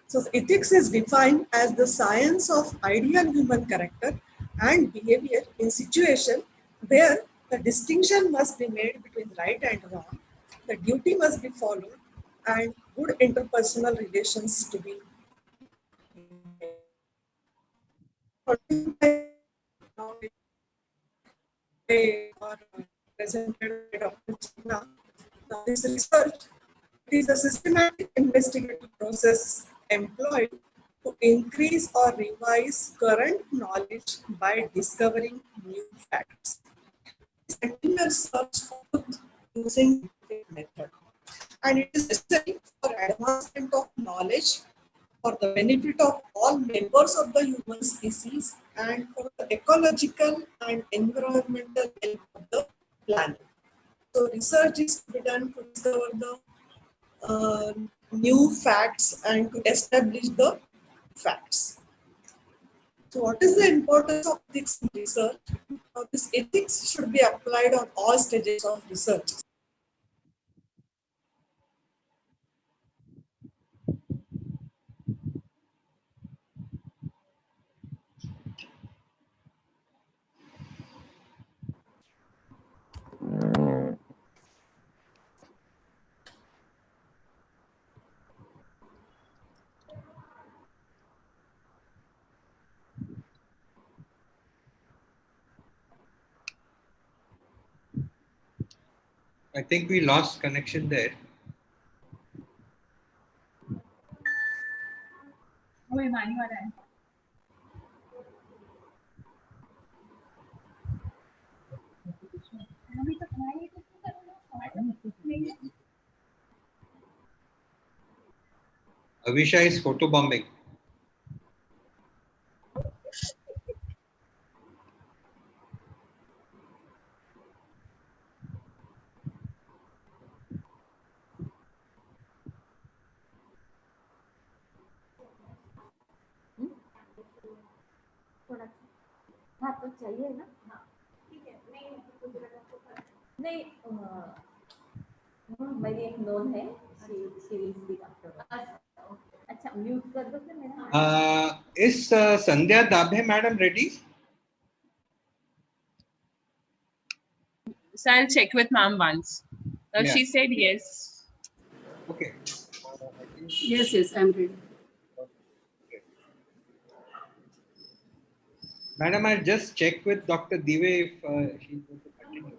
So, ethics is defined as the science of ideal human character and behavior in situation where the distinction must be made between right and wrong, the duty must be followed, and good interpersonal relations to be are presented by Dr. Chitna. Now, this research is a systematic investigative process employed to increase or revise current knowledge by discovering new facts. It's a continuous search for truth using method, and it is necessary for advancement of knowledge for the benefit of all members of the human species and for the ecological and environmental health of the planet. So research is to be done to discover the new facts and to establish the facts. So what is the importance of ethics in research? Now, this ethics should be applied on all stages of research. I think we lost connection there. Avisha is photobombing. हाँ तो चाहिए ना हाँ ठीक है नहीं मेरी एक नोन है शी विल स्पीक आफ्टर अच्छा म्यूट कर दो फिर मेरा Is Sandhya Dabhe madam ready? So I'll check with ma'am once. Yeah. She said yes. Okay. Yes, I'm ready. Madam, I'll just check with Dr. Dive if she's going to continue.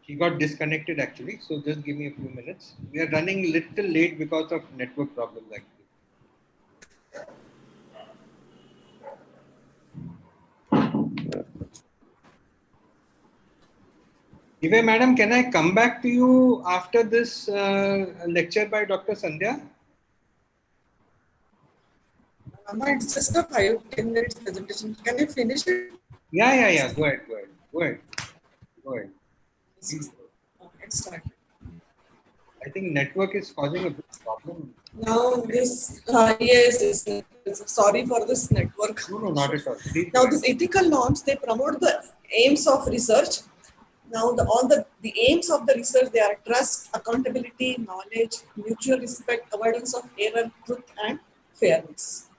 She got disconnected actually, so just give me a few minutes. We are running a little late because of network problems actually. Dive madam, can I come back to you after this lecture by Dr. Sandhya? It's just a 5-10 minutes presentation. Can you finish it? Yeah. Go ahead. Let's start. I think network is causing a big problem. Now this, sorry for this network. No, not at all. Please Now these ethical norms, they promote the aims of research. Now all the aims of the research, they are trust, accountability, knowledge, mutual respect, avoidance of error, truth and fairness.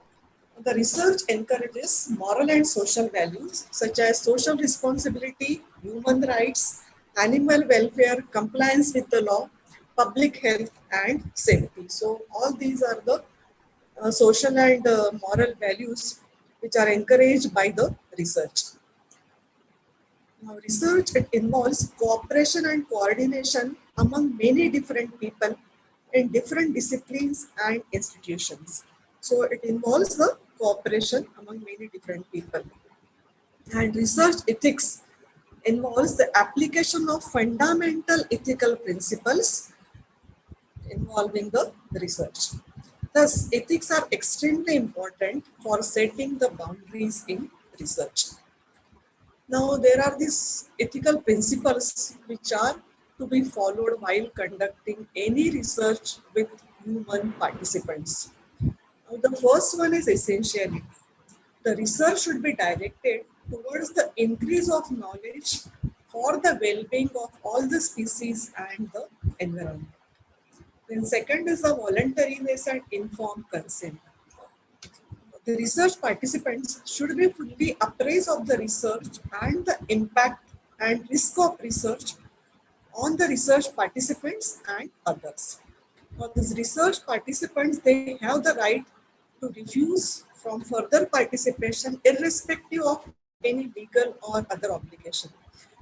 The research encourages moral and social values such as social responsibility, human rights, animal welfare, compliance with the law, public health and safety. So all these are the social and moral values which are encouraged by the research. Now, research, it involves cooperation and coordination among many different people in different disciplines and institutions. So it involves the cooperation among many different people. And research ethics involves the application of fundamental ethical principles involving the research. Thus, ethics are extremely important for setting the boundaries in research. Now, there are these ethical principles which are to be followed while conducting any research with human participants. Now, the first one is essentiality. The research should be directed towards the increase of knowledge for the well-being of all the species and the environment. Then second is the voluntariness and informed consent. The research participants should be fully apprised of the research and the impact and risk of research on the research participants and others. For these research participants, they have the right to refuse from further participation irrespective of any legal or other obligation.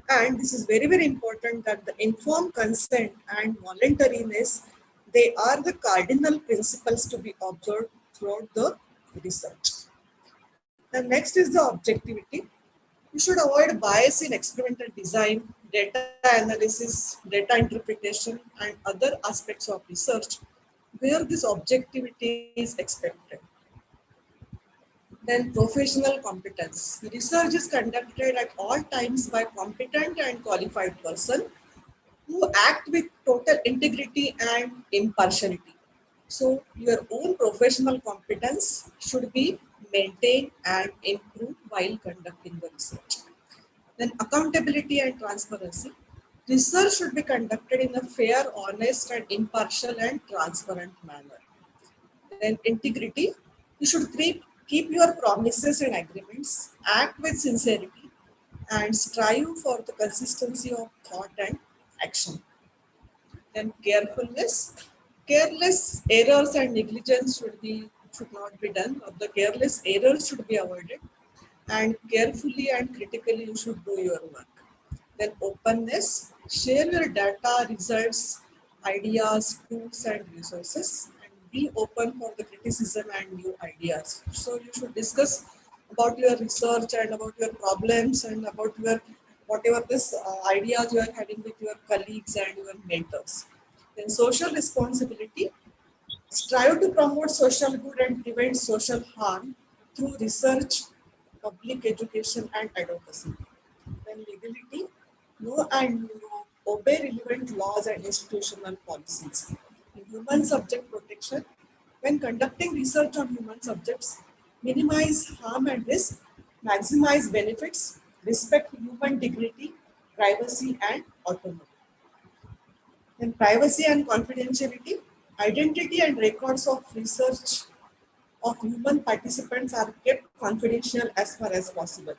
And this is very, very important that the informed consent and voluntariness, they are the cardinal principles to be observed throughout the research. The next is the objectivity. You should avoid bias in experimental design, data analysis, data interpretation, and other aspects of research where this objectivity is expected. Then professional competence. Research is conducted at all times by competent and qualified person who act with total integrity and impartiality. So your own professional competence should be maintained and improved while conducting the research. Then accountability and transparency. Research should be conducted in a fair, honest and impartial and transparent manner. Then integrity. You should keep your promises and agreements, act with sincerity and strive for the consistency of thought and action. Then carefulness. Careless errors and negligence should not be done, or the careless errors should be avoided, and carefully and critically you should do your work. Then openness, share your data, results, ideas, tools and resources, and be open for the criticism and new ideas. So you should discuss about your research and about your problems and about your whatever this ideas you are having with your colleagues and your mentors. Then social responsibility, strive to promote social good and prevent social harm through research, public education and advocacy. Then legality, know and obey relevant laws and institutional policies. Human subject protection, when conducting research on human subjects, minimize harm and risk, maximize benefits, respect human dignity, privacy and autonomy. Then privacy and confidentiality, identity and records of research of human participants are kept confidential as far as possible.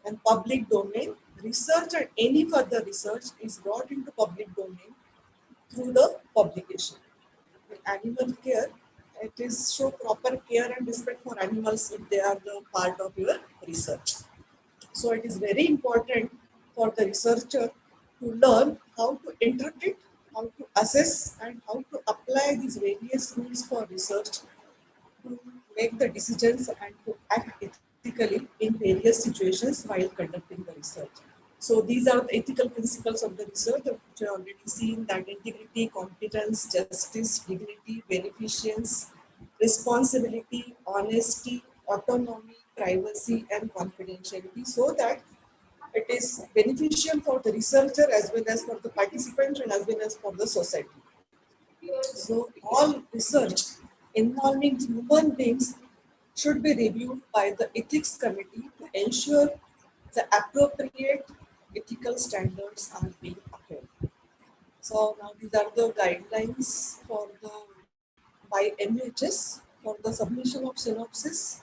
And public domain, research and any further research is brought into public domain through the publication. In animal care, it is show proper care and respect for animals if they are the part of your research. So it is very important for the researcher to learn how to interpret, how to assess and how to apply these various rules for research to make the decisions and to act ethically in various situations while conducting the research. So these are the ethical principles of the research which are already seen, that integrity, competence, justice, dignity, beneficence, responsibility, honesty, autonomy, privacy and confidentiality, so that it is beneficial for the researcher as well as for the participants and as well as for the society. So all research involving human beings should be reviewed by the ethics committee to ensure the appropriate ethical standards are being upheld. So now these are the guidelines for the by MHS for the submission of synopsis,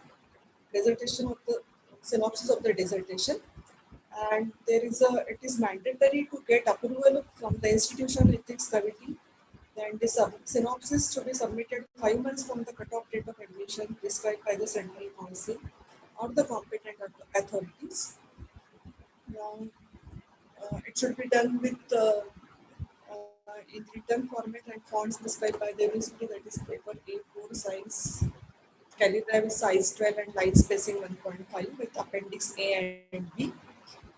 dissertation of the synopsis of the dissertation, and it is mandatory to get approval from the institution ethics committee. Then the synopsis should be submitted 5 months from the cutoff date of admission prescribed by the central council or the competent authorities. Now, it should be done with in written format and fonts prescribed by the university, that is paper A4 size, calligraphy size 12 and line spacing 1.5 with appendix A and B.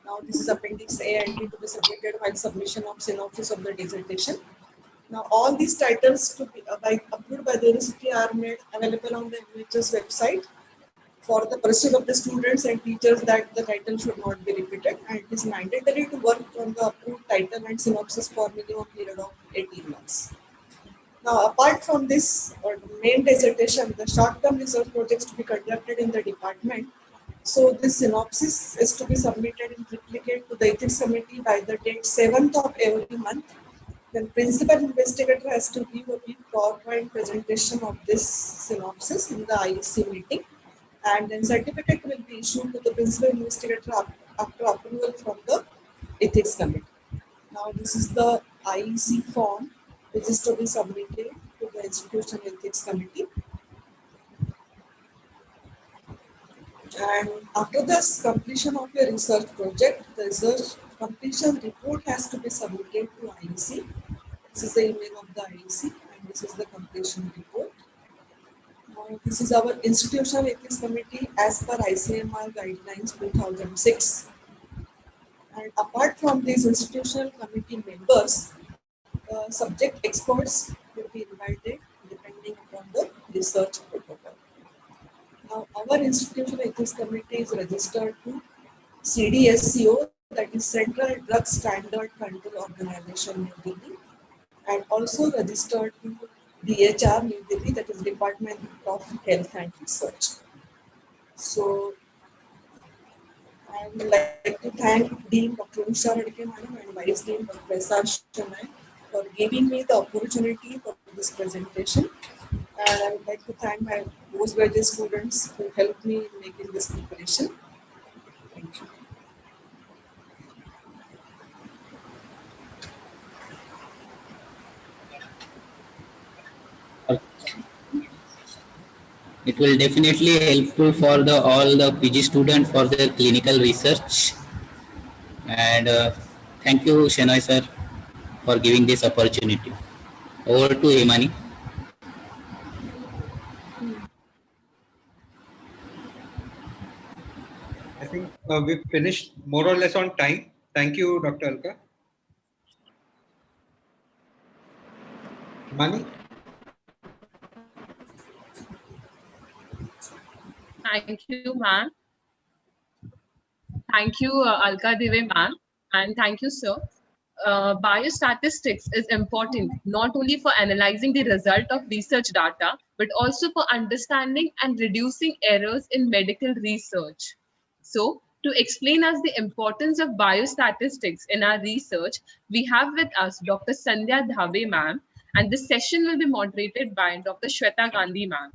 Now this is appendix A and B to be submitted while submission of synopsis of the dissertation. Now all these titles to be approved by the university are made available on the MHS website for the pursuit of the students and teachers that the title should not be repeated, and it is mandatory to work on the approved title and synopsis for minimum period of 18 months. Now apart from this main dissertation, the short-term research projects to be conducted in the department. So this synopsis is to be submitted in triplicate to the ethics committee by the date 7th of every month. Then principal investigator has to give a big PowerPoint presentation of this synopsis in the IEC meeting, and then certificate will be issued to the principal investigator after approval from the ethics committee. Now this is the IEC form which is to be submitted to the institution ethics committee. And after this completion of your research project, the research completion report has to be submitted to IEC. This is the email of the IEC and this is the completion report. Now, this is our institutional ethics committee as per ICMR guidelines 2006. And apart from these institutional committee members, subject experts will be invited depending upon the research protocol. Now, our institutional ethics committee is registered to CDSCO, that is Central Drug Standard Control Organization, New Delhi, and also registered to DHR, New Delhi, that is Department of Health and Research. So, I would like to thank Dean Dr. Usha Radke Madam and Vice Dean Dr. S.R. Shanai for giving me the opportunity for this presentation. And I would like to thank my postgraduate students who helped me in making this preparation. Thank you. It will definitely helpful for the all the PG students for their clinical research. And thank you, Shenoy sir, for giving this opportunity. Over to Himani. I think we've finished more or less on time. Thank you, Dr. Alka. Himani? Thank you, ma'am. Thank you, Alka Deve ma'am, and thank you, sir. Biostatistics is important not only for analyzing the result of research data, but also for understanding and reducing errors in medical research. So, to explain us the importance of biostatistics in our research, we have with us Dr. Sandhya Dhabe ma'am, and this session will be moderated by Dr. Shweta Gandhi ma'am.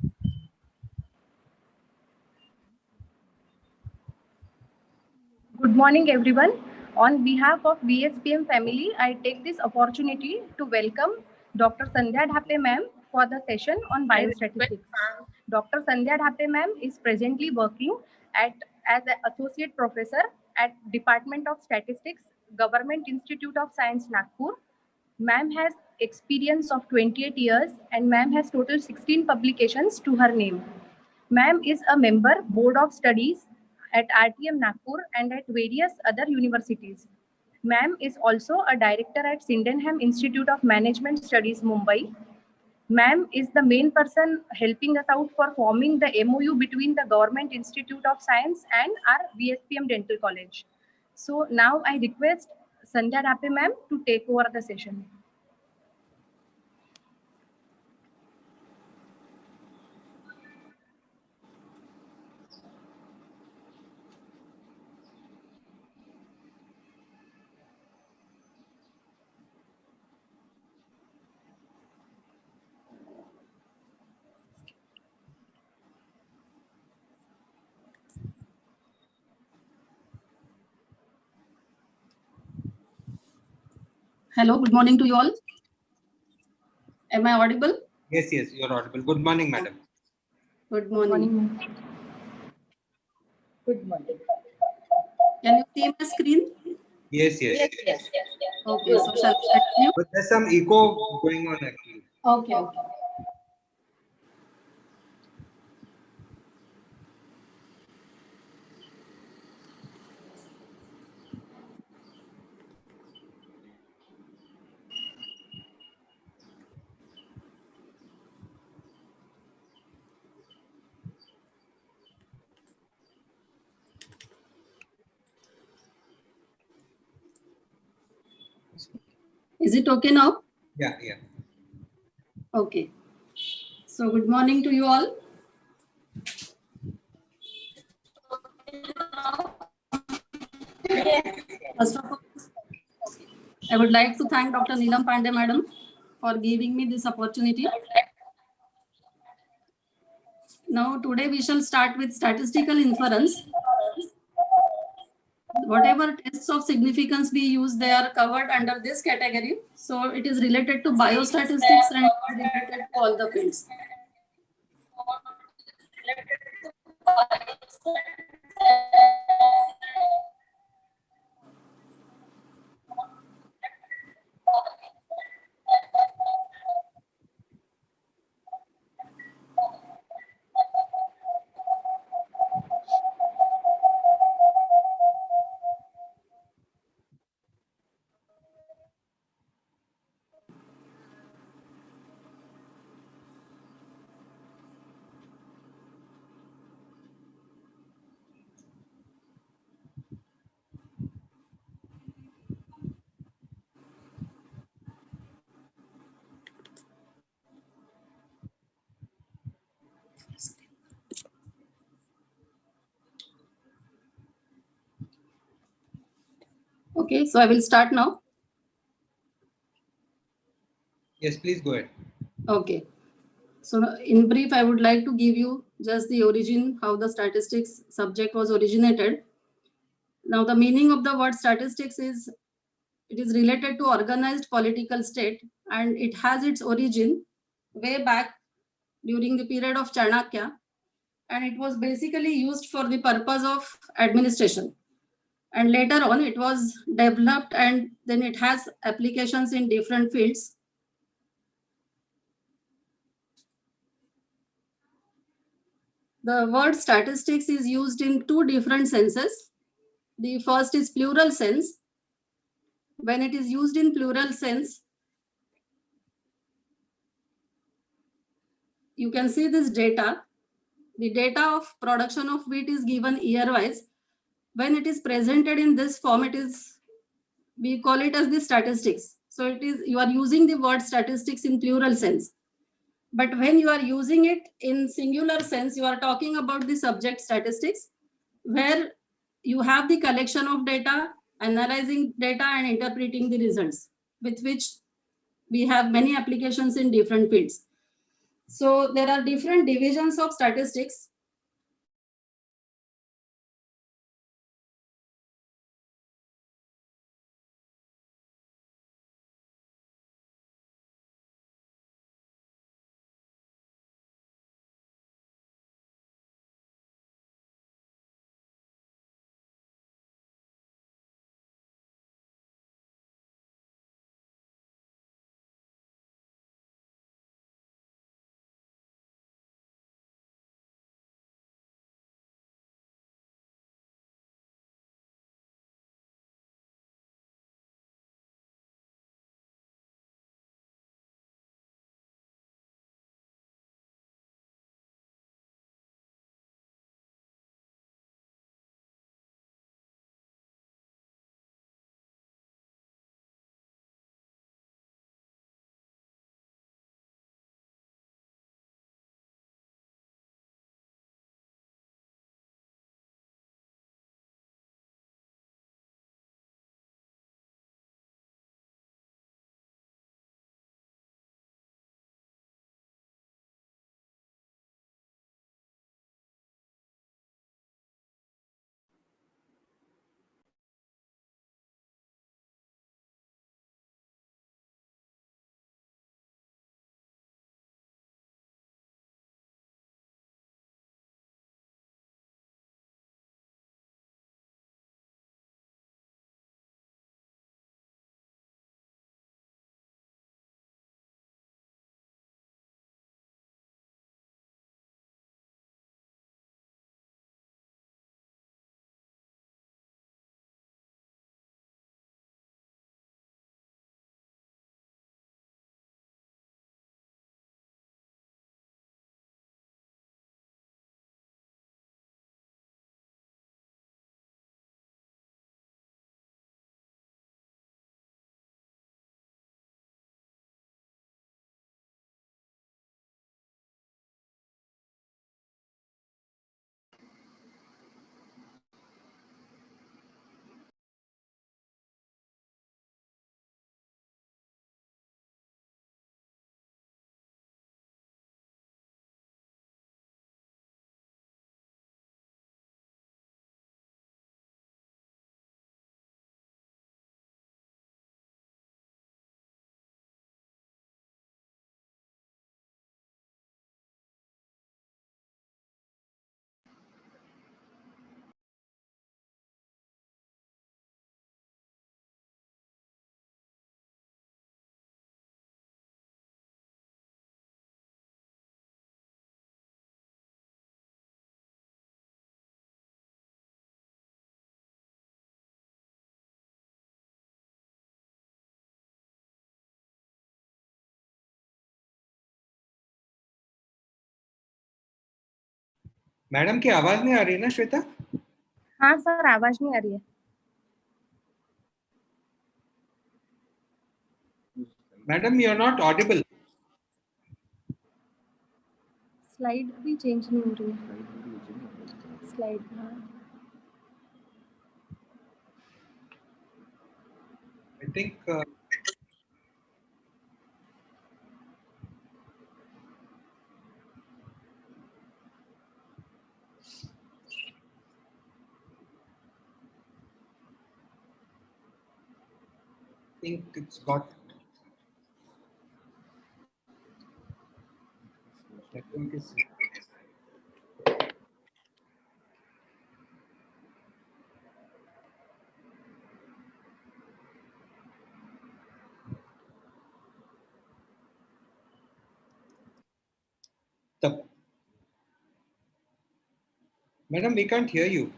Good morning, everyone. On behalf of VSPM family, I take this opportunity to welcome Dr. Sandhya Dhape ma'am for the session on biostatistics. Dr. Sandhya Dhape ma'am is presently working as an associate professor at Department of Statistics, Government Institute of Science, Nagpur. Ma'am has experience of 28 years and ma'am has total 16 publications to her name. Ma'am is a member Board of Studies at RTM Nagpur and at various other universities. Ma'am is also a director at Sydenham Institute of Management Studies, Mumbai. Ma'am is the main person helping us out for forming the MOU between the Government Institute of Science and our VSPM Dental College. So now I request Sandhya Dhape ma'am to take over the session. Hello, good morning to you all. Am I audible? Yes, yes, you're audible. Good morning, madam. Good morning. Good morning. Can you see my screen? Yes, yes. Okay, so shall I continue? But there's some echo going on actually. Okay. Is it okay now? Yeah, yeah. Okay. So good morning to you all. First of all, I would like to thank Dr. Neelam Pandey madam for giving me this opportunity. Now today we shall start with statistical inference. Whatever tests of significance we use, they are covered under this category. So it is related to biostatistics and related to all the fields. Okay, so I will start now. Yes, please go ahead. Okay. So in brief, I would like to give you just the origin, how the statistics subject was originated. Now the meaning of the word statistics is, it is related to organized political state and it has its origin way back during the period of Chanakya, and it was basically used for the purpose of administration. And later on it was developed and then it has applications in different fields. The word statistics is used in two different senses. The first is plural sense. When it is used in plural sense, you can see this data. The data of production of wheat is given year-wise. When it is presented in this form, we call it as the statistics. So you are using the word statistics in plural sense. But when you are using it in singular sense, you are talking about the subject statistics, where you have the collection of data, analyzing data and interpreting the results, with which we have many applications in different fields. So there are different divisions of statistics. Madam की आवाज नहीं आ रही ना श्वेता? हाँ sir, आवाज नहीं आ रही है। Madam, you are not audible. Slide भी चेंज नहीं हो रही है। स्लाइड, हाँ। I think it's got network is. Madam, we can't hear you.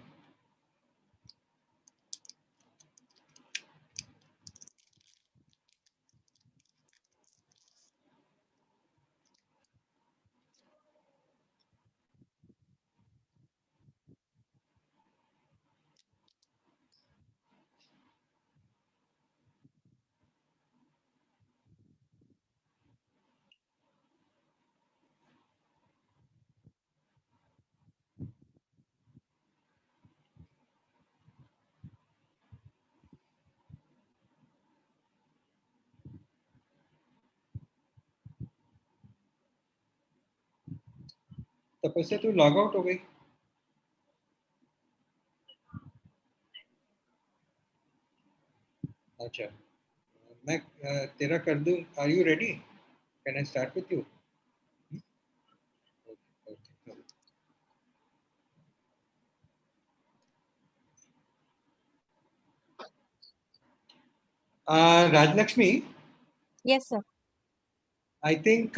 तपस्या तू लॉग आउट हो गई. अच्छा, मैं तेरा कर दूं. Are you ready? Can I start with you? Okay. Rajlakshmi. Yes, sir. I think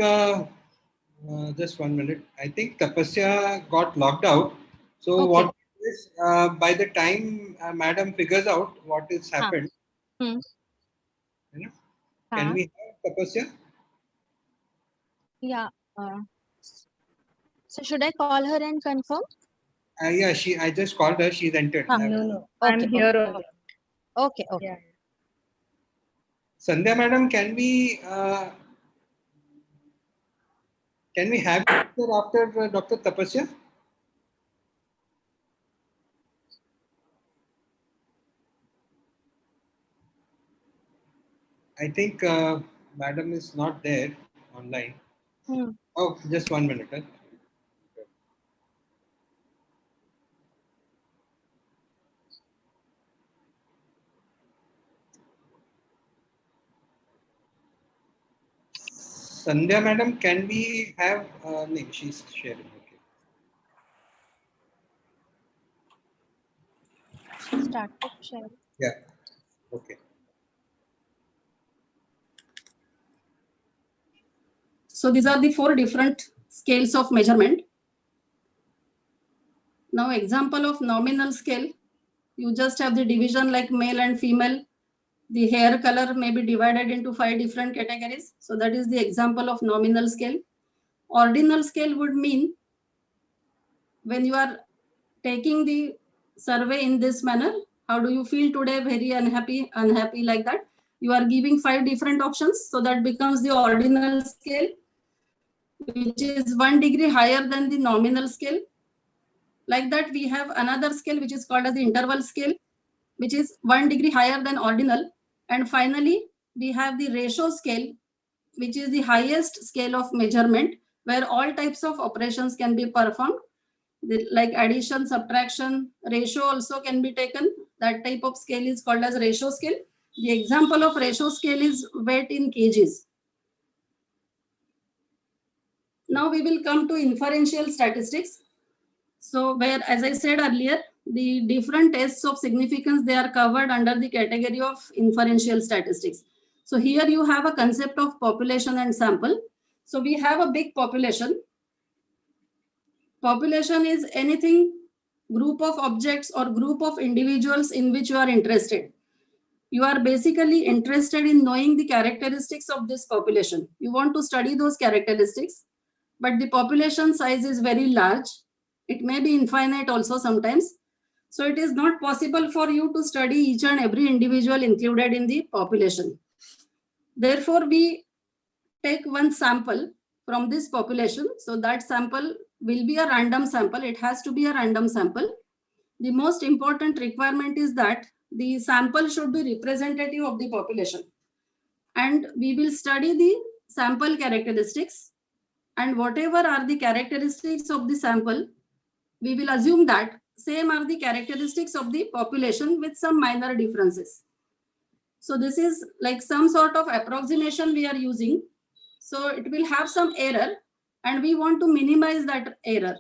just 1 minute. I think Tapasya got logged out. So Okay. what is by the time Madam figures out what has happened, Hmm. you know, can we have Tapasya? Yeah. So should I call her and confirm? Yeah, I just called her. She's entered. No. Okay, I'm here okay. only. Okay. Yeah. Sandhya Madam, can we have you after Dr. Tapasya? I think Madam is not there online. Oh, just 1 minute. Huh? Sandhya Madam, can we have? No, she's sharing. Okay. Start to share. Yeah. Okay. So these are the 4 different scales of measurement. Now example of nominal scale, you just have the division like male and female. The hair color may be divided into 5 different categories. So that is the example of nominal scale. Ordinal scale would mean when you are taking the survey in this manner, how do you feel today? Very unhappy, like that. You are giving 5 different options. So that becomes the ordinal scale, which is 1 degree higher than the nominal scale. Like that, we have another scale which is called as the interval scale, which is 1 degree higher than ordinal. And finally, we have the ratio scale, which is the highest scale of measurement, where all types of operations can be performed. Like addition, subtraction, ratio also can be taken. That type of scale is called as ratio scale. The example of ratio scale is weight in kgs. Now we will come to inferential statistics. So where, as I said earlier, the different tests of significance, they are covered under the category of inferential statistics. So here you have a concept of population and sample. So we have a big population. Population is anything, group of objects or group of individuals in which you are interested. You are basically interested in knowing the characteristics of this population. You want to study those characteristics, but the population size is very large. It may be infinite also sometimes. So it is not possible for you to study each and every individual included in the population. Therefore, we take one sample from this population. So that sample will be a random sample. It has to be a random sample. The most important requirement is that the sample should be representative of the population. And we will study the sample characteristics. And whatever are the characteristics of the sample, we will assume that same are the characteristics of the population with some minor differences. So this is like some sort of approximation we are using. So it will have some error and we want to minimize that error.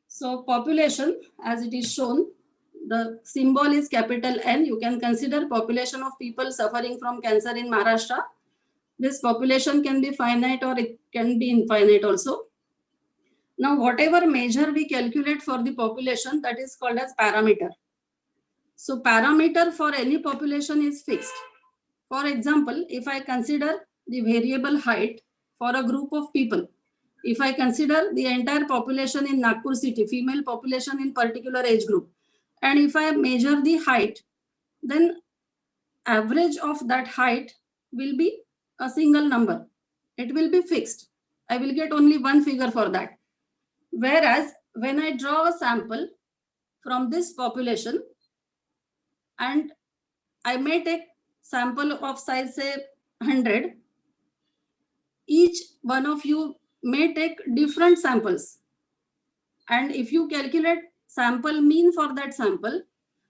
So population, as it is shown, the symbol is capital N. You can consider population of people suffering from cancer in Maharashtra. This population can be finite or it can be infinite also. Now, whatever measure we calculate for the population, that is called as parameter. So parameter for any population is fixed. For example, if I consider the variable height for a group of people, if I consider the entire population in Nagpur city, female population in particular age group, and if I measure the height, then average of that height will be a single number. It will be fixed. I will get only one figure for that. Whereas when I draw a sample from this population and I may take sample of size say 100, each one of you may take different samples. And if you calculate sample mean for that sample,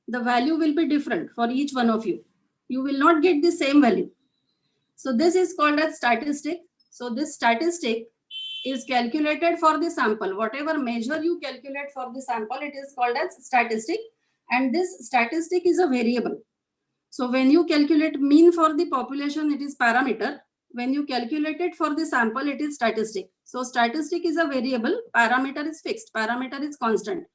the value will be different for each one of you. You will not get the same value. So this is called as statistic. So this statistic is calculated for the sample. Whatever measure you calculate for the sample, it is called as statistic. And this statistic is a variable. So when you calculate mean for the population, it is parameter. When you calculate it for the sample, it is statistic. So statistic is a variable, parameter is fixed, parameter is constant.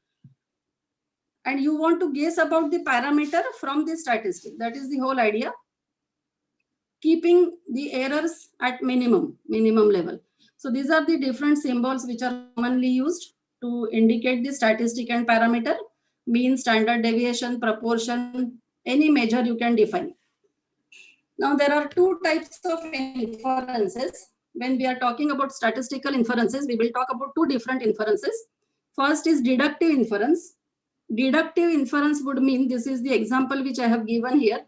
And you want to guess about the parameter from the statistic. That is the whole idea. Keeping the errors at minimum level. So these are the different symbols which are commonly used to indicate the statistic and parameter, mean, standard deviation, proportion, any measure you can define. Now there are two types of inferences. When we are talking about statistical inferences, we will talk about two different inferences. First is deductive inference. Deductive inference would mean, this is the example which I have given here.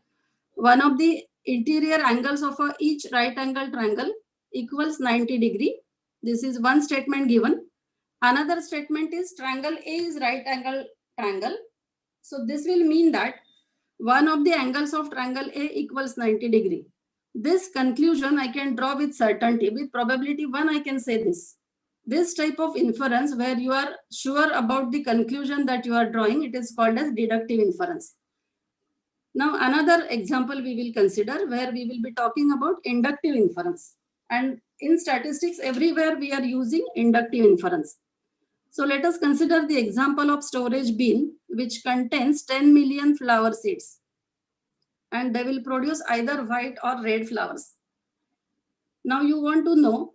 One of the interior angles of each right angle triangle equals 90 degree. This is one statement given. Another statement is triangle A is right angle triangle. So this will mean that one of the angles of triangle A equals 90 degree. This conclusion I can draw with certainty. With probability 1, I can say this. This type of inference where you are sure about the conclusion that you are drawing, it is called as deductive inference. Now another example we will consider where we will be talking about inductive inference. And in statistics, everywhere we are using inductive inference. So let us consider the example of storage bin which contains 10 million flower seeds. And they will produce either white or red flowers. Now you want to know,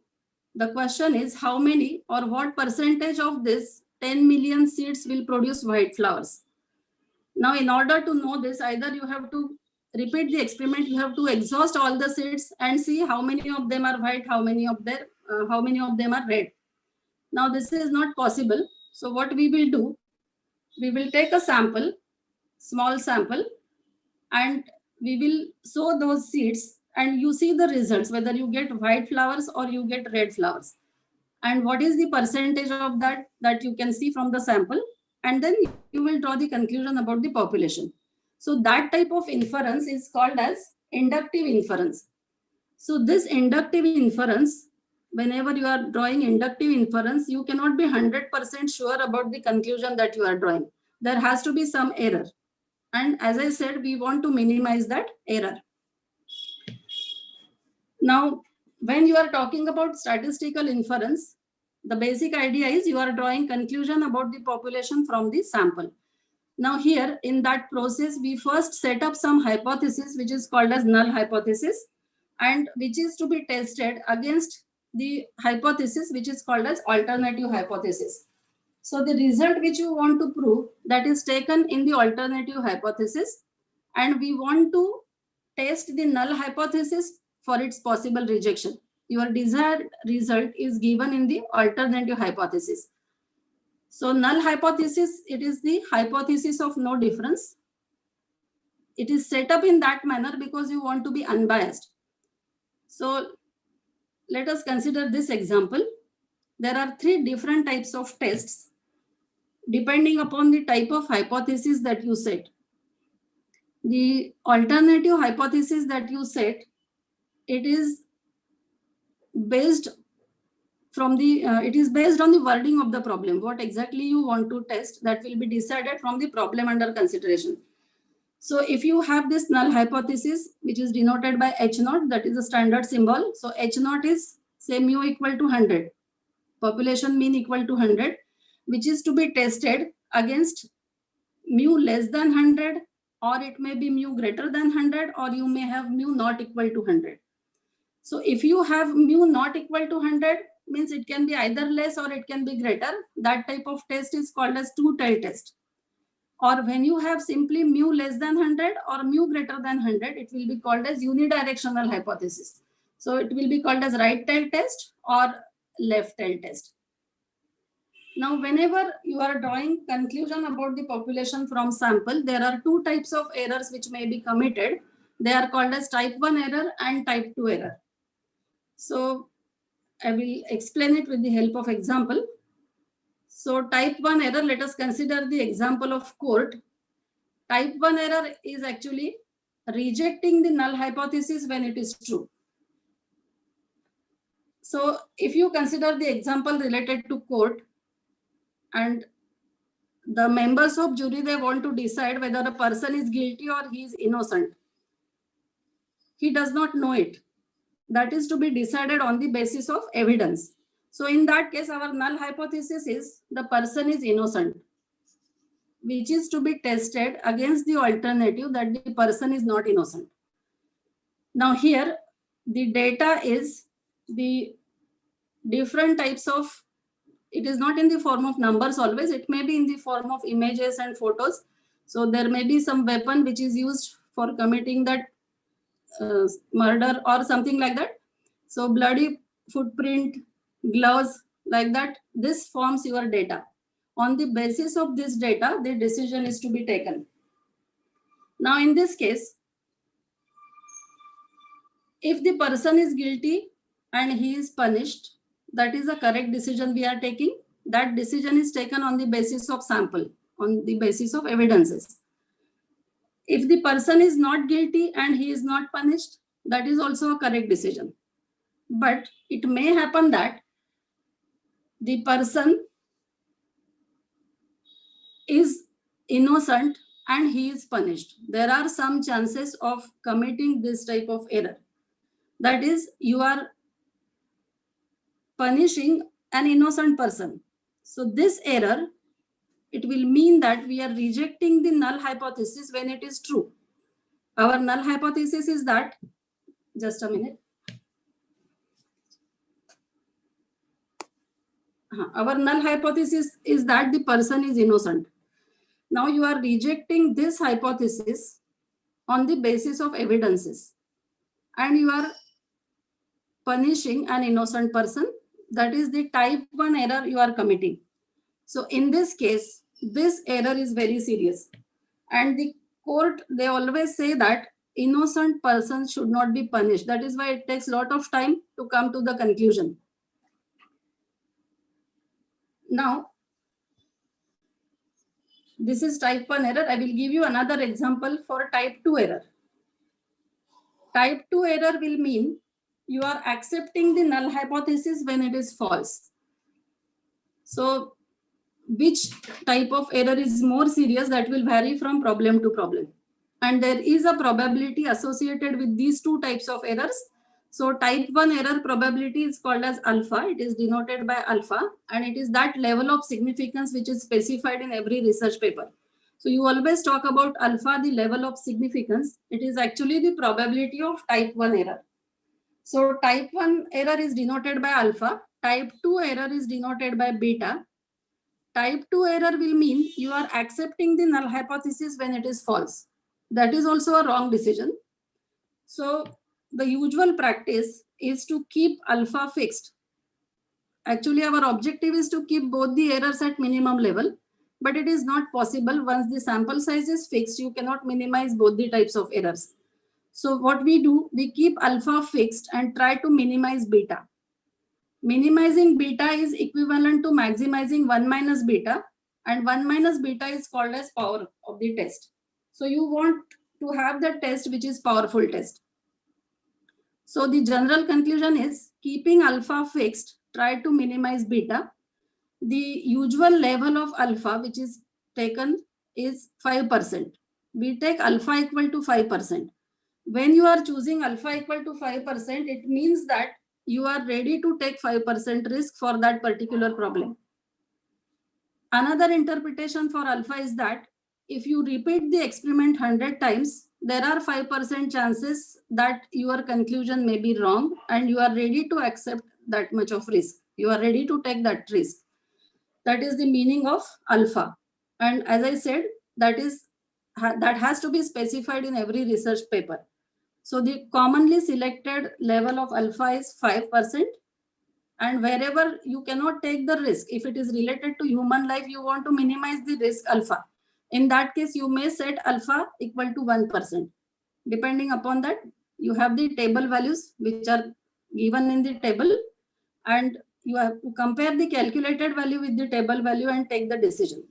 the question is how many or what percentage of this 10 million seeds will produce white flowers. Now, in order to know this, either you have to repeat the experiment, you have to exhaust all the seeds and see how many of them are white, how many of them are red. Now, this is not possible. So what we will do, we will take a sample, small sample, and we will sow those seeds and you see the results, whether you get white flowers or you get red flowers. And what is the percentage of that you can see from the sample. And then you will draw the conclusion about the population. So that type of inference is called as inductive inference. So this inductive inference, whenever you are drawing inductive inference, you cannot be 100% sure about the conclusion that you are drawing. There has to be some error. And as I said, we want to minimize that error. Now, when you are talking about statistical inference, the basic idea is you are drawing conclusion about the population from the sample. Now here in that process, we first set up some hypothesis which is called as null hypothesis and which is to be tested against the hypothesis which is called as alternative hypothesis. So the result which you want to prove, that is taken in the alternative hypothesis, and we want to test the null hypothesis for its possible rejection. Your desired result is given in the alternative hypothesis. So null hypothesis, it is the hypothesis of no difference. It is set up in that manner because you want to be unbiased. So let us consider this example. There are 3 different types of tests depending upon the type of hypothesis that you set. The alternative hypothesis that you set, it is based from the it is based on the wording of the problem. What exactly you want to test, that will be decided from the problem under consideration. So if you have this null hypothesis, which is denoted by H0, that is a standard symbol. So H0 is, say, mu equal to 100, population mean equal to 100, which is to be tested against mu less than 100, or it may be mu greater than 100, or you may have mu not equal to 100. So if you have mu not equal to 100, means it can be either less or it can be greater. That type of test is called as two-tail test. Or when you have simply mu less than 100 or mu greater than 100, it will be called as unidirectional hypothesis. So it will be called as right tail test or left tail test. Now, whenever you are drawing conclusion about the population from sample, there are 2 types of errors which may be committed. They are called as type 1 error and type 2 error. So I will explain it with the help of example. So type 1 error, let us consider the example of court. Type 1 error is actually rejecting the null hypothesis when it is true. So if you consider the example related to court, and the members of jury, they want to decide whether a person is guilty or he is innocent. He does not know it. That is to be decided on the basis of evidence. So in that case, our null hypothesis is the person is innocent, which is to be tested against the alternative that the person is not innocent. Now here, the data is the different types of, it is not in the form of numbers always, it may be in the form of images and photos. So there may be some weapon which is used for committing that murder or something like that. So bloody footprint, gloves, like that, this forms your data. On the basis of this data, the decision is to be taken. Now in this case, if the person is guilty and he is punished, that is a correct decision we are taking. That decision is taken on the basis of sample, on the basis of evidences. If the person is not guilty and he is not punished, that is also a correct decision. But it may happen that the person is innocent and he is punished. There are some chances of committing this type of error. That is, you are punishing an innocent person. So this error, it will mean that we are rejecting the null hypothesis when it is true. Our null hypothesis is that, just a minute. Our null hypothesis is that the person is innocent. Now you are rejecting this hypothesis on the basis of evidences, and you are punishing an innocent person. That is the type 1 error you are committing. So in this case, this error is very serious, and the court, they always say that innocent persons should not be punished. That is why it takes a lot of time to come to the conclusion. Now, this is type 1 error. I will give you another example for type 2 error. Type 2 error will mean you are accepting the null hypothesis when it is false. So which type of error is more serious, that will vary from problem to problem. And there is a probability associated with these 2 types of errors. So type 1 error probability is called as alpha. It is denoted by alpha, and it is that level of significance which is specified in every research paper. So you always talk about alpha, the level of significance. It is actually the probability of type 1 error. So type 1 error is denoted by alpha, type 2 error is denoted by beta. Type 2 error will mean you are accepting the null hypothesis when it is false. That is also a wrong decision. So the usual practice is to keep alpha fixed. Actually, our objective is to keep both the errors at minimum level, but it is not possible. Once the sample size is fixed, you cannot minimize both the types of errors. So what we do, we keep alpha fixed and try to minimize beta. Minimizing beta is equivalent to maximizing 1 minus beta, and 1 minus beta is called as power of the test. So you want to have the test which is powerful test. So the general conclusion is keeping alpha fixed, try to minimize beta. The usual level of alpha which is taken is 5%. We take alpha equal to 5%. When you are choosing alpha equal to 5%, it means that you are ready to take 5% risk for that particular problem. Another interpretation for alpha is that if you repeat the experiment 100 times, there are 5% chances that your conclusion may be wrong, and you are ready to accept that much of risk. You are ready to take that risk. That is the meaning of alpha. And as I said, that has to be specified in every research paper. So the commonly selected level of alpha is 5%. And wherever you cannot take the risk, if it is related to human life, you want to minimize the risk alpha. In that case, you may set alpha equal to 1%. Depending upon that, you have the table values which are given in the table, and you have to compare the calculated value with the table value and take the decision.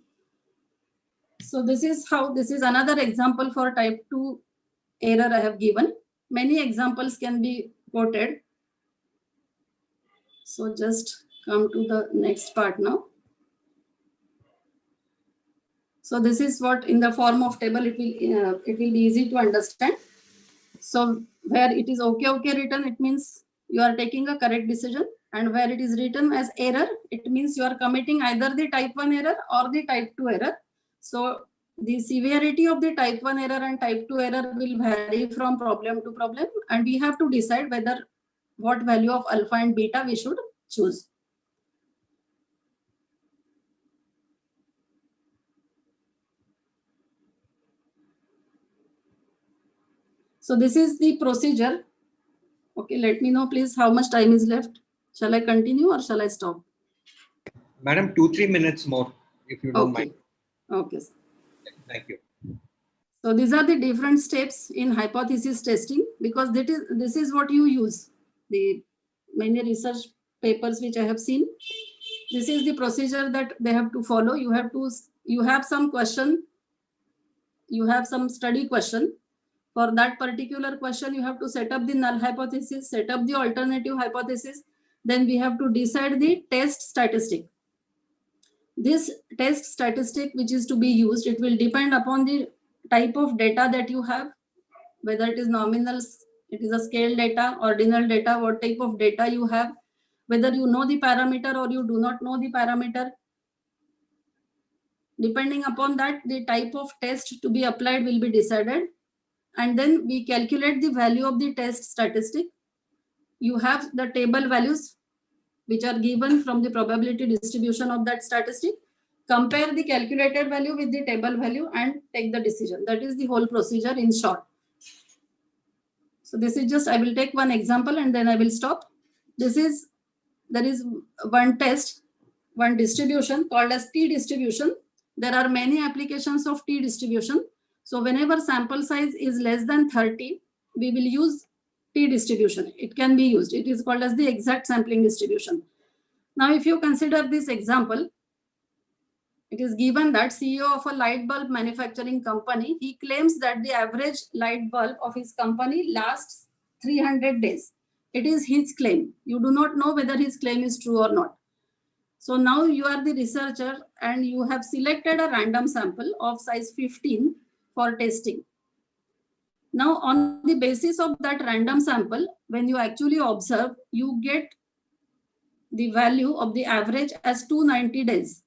So this is another example for type 2 error I have given. Many examples can be quoted. So just come to the next part now. So this is what in the form of table it will be easy to understand. So where it is okay written, it means you are taking a correct decision, and where it is written as error, it means you are committing either the type 1 error or the type 2 error. So the severity of the type 1 error and type 2 error will vary from problem to problem, and we have to decide whether what value of alpha and beta we should choose. So this is the procedure. Okay, let me know please how much time is left. Shall I continue or shall I stop? Madam, 2-3 minutes more, if you don't mind. Okay. Thank you. So these are the different steps in hypothesis testing, because this is what you use. The many research papers which I have seen, this is the procedure that they have to follow. You have some question, you have some study question. For that particular question, you have to set up the null hypothesis, set up the alternative hypothesis. Then we have to decide the test statistic. This test statistic which is to be used, it will depend upon the type of data that you have, whether it is nominal, it is a scale data, ordinal data, what type of data you have, whether you know the parameter or you do not know the parameter. Depending upon that, the type of test to be applied will be decided. And then we calculate the value of the test statistic. You have the table values which are given from the probability distribution of that statistic. Compare the calculated value with the table value and take the decision. That is the whole procedure in short. So this is just, I will take one example and then I will stop. There is one test, one distribution called as T distribution. There are many applications of T distribution. So whenever sample size is less than 30, we will use T distribution. It can be used. It is called as the exact sampling distribution. Now, if you consider this example, it is given that CEO of a light bulb manufacturing company, he claims that the average light bulb of his company lasts 300 days. It is his claim. You do not know whether his claim is true or not. So now you are the researcher and you have selected a random sample of size 15 for testing. Now, on the basis of that random sample, when you actually observe, you get the value of the average as 290 days.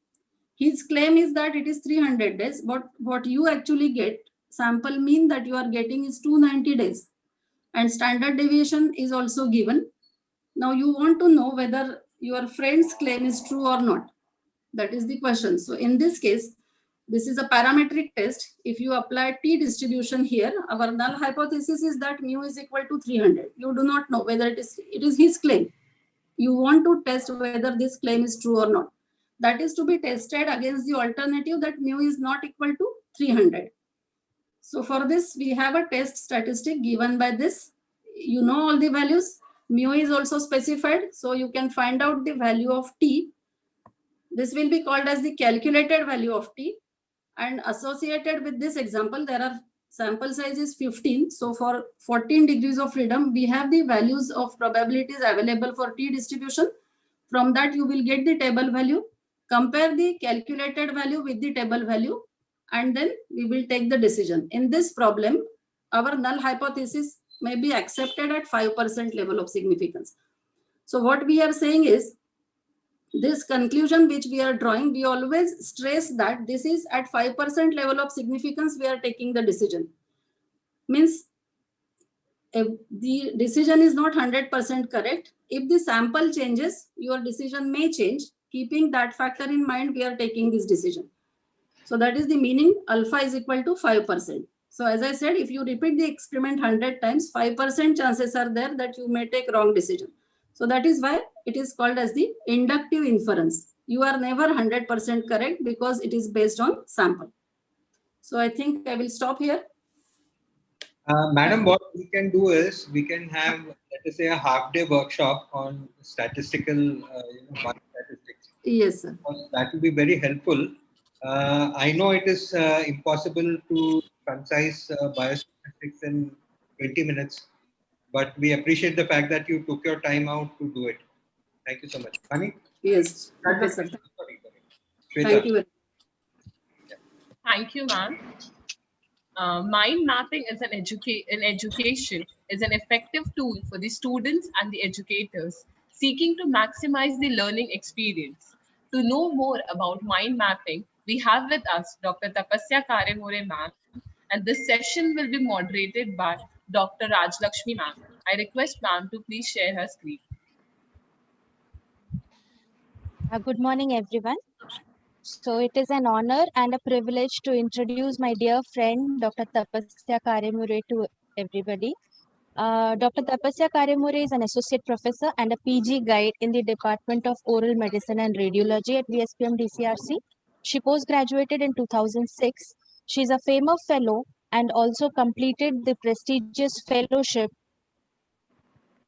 His claim is that it is 300 days, but what you actually get, sample mean that you are getting is 290 days. and standard deviation is also given. Now you want to know whether your friend's claim is true or not. That is the question. So in this case, this is a parametric test. If you apply t distribution here, our null hypothesis is that mu is equal to 300. You do not know whether it is his claim. You want to test whether this claim is true or not. That is to be tested against the alternative that mu is not equal to 300. So for this, we have a test statistic given by this. You know all the values. Mu is also specified. So you can find out the value of t. This will be called as the calculated value of t. And associated with this example, there are sample size is 15. So for 14 degrees of freedom, we have the values of probabilities available for t distribution. From that, you will get the table value. Compare the calculated value with the table value, and then we will take the decision. In this problem, our null hypothesis may be accepted at 5% level of significance. So what we are saying is, this conclusion which we are drawing, we always stress that this is at 5% level of significance we are taking the decision. Means if the decision is not 100% correct, if the sample changes, your decision may change. Keeping that factor in mind, we are taking this decision. So that is the meaning alpha is equal to 5%. So as I said, if you repeat the experiment 100 times, 5% chances are there that you may take wrong decision. So that is why it is called as the inductive inference. You are never 100% correct because it is based on sample. So I think I will stop here. Madam, what we can do is we can have, let us say, a half-day workshop on statistical, statistics. Yes, sir. That will be very helpful. I know it is impossible to concise biostatistics in 20 minutes, but we appreciate the fact that you took your time out to do it. Thank you so much. Pani? Yes. Okay, sir. Shweta. Thank you. Thank you, ma'am. Mind mapping is in education is an effective tool for the students and the educators seeking to maximize the learning experience. To know more about mind mapping, we have with us Dr. Tapasya Karemure ma'am, and this session will be moderated by Dr. Rajlakshmi ma'am. I request ma'am to please share her screen. Good morning, everyone. So it is an honor and a privilege to introduce my dear friend, Dr. Tapasya Karemure, to everybody. Dr. Tapasya Karemure is an associate professor and a PG guide in the Department of Oral Medicine and Radiology at VSPM DCRC. She postgraduated in 2006. She is a FAMER fellow and also completed the prestigious fellowship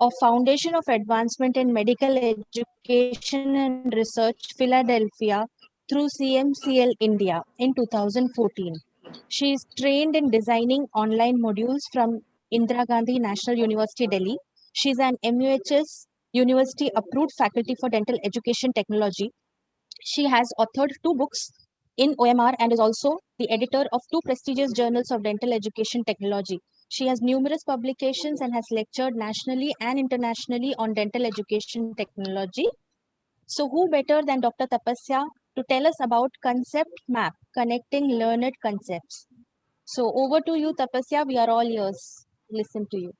of Foundation of Advancement in Medical Education and Research, Philadelphia, through CMCL India in 2014. She is trained in designing online modules from Indira Gandhi National University, Delhi. She is an MUHS University approved faculty for dental education technology. She has authored 2 books in OMR and is also the editor of 2 prestigious journals of dental education technology. She has numerous publications and has lectured nationally and internationally on dental education technology. So who better than Dr. Tapasya to tell us about concept map, connecting learned concepts. So over to you, Tapasya. We are all ears. Listen to you.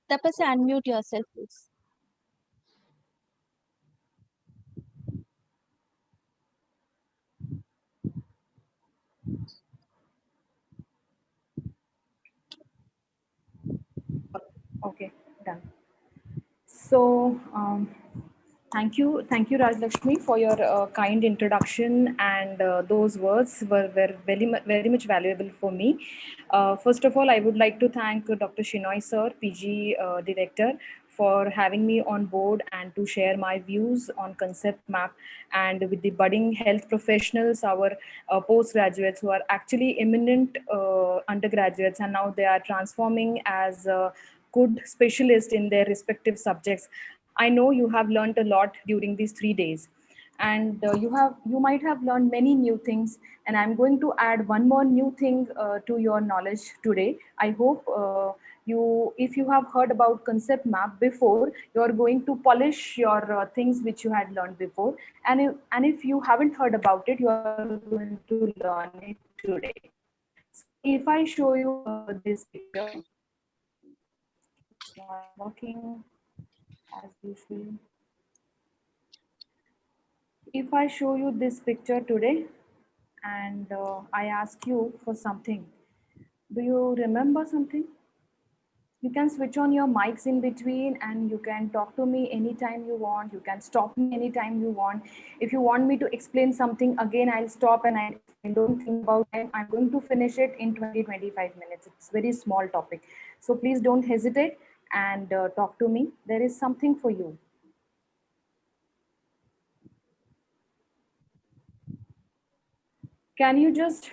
Tapasya, unmute yourself, please. Okay, done. So, thank you, Rajlakshmi, for your kind introduction, and those words were very much valuable for me. First of all, I would like to thank Dr. Shinoy sir, PG director, for having me on board and to share my views on concept map, and with the budding health professionals, our postgraduates who are actually eminent undergraduates, and now they are transforming as good specialists in their respective subjects. I know you have learned a lot during these 3 days, and you might have learned many new things, and I'm going to add one more new thing to your knowledge today. I hope if you have heard about concept map before, you're going to polish your things which you had learned before, and if you haven't heard about it, you are going to learn it today. if I show you this picture, it's not working as usual. If I show you this picture today and I ask you for something, do you remember something? You can switch on your mics in between and you can talk to me anytime you want. You can stop me anytime you want. If you want me to explain something again, I'll stop and I'll explain. Don't think about it. I'm going to finish it in 20-25 minutes. It's a very small topic. So please don't hesitate and talk to me. There is something for you. Can you just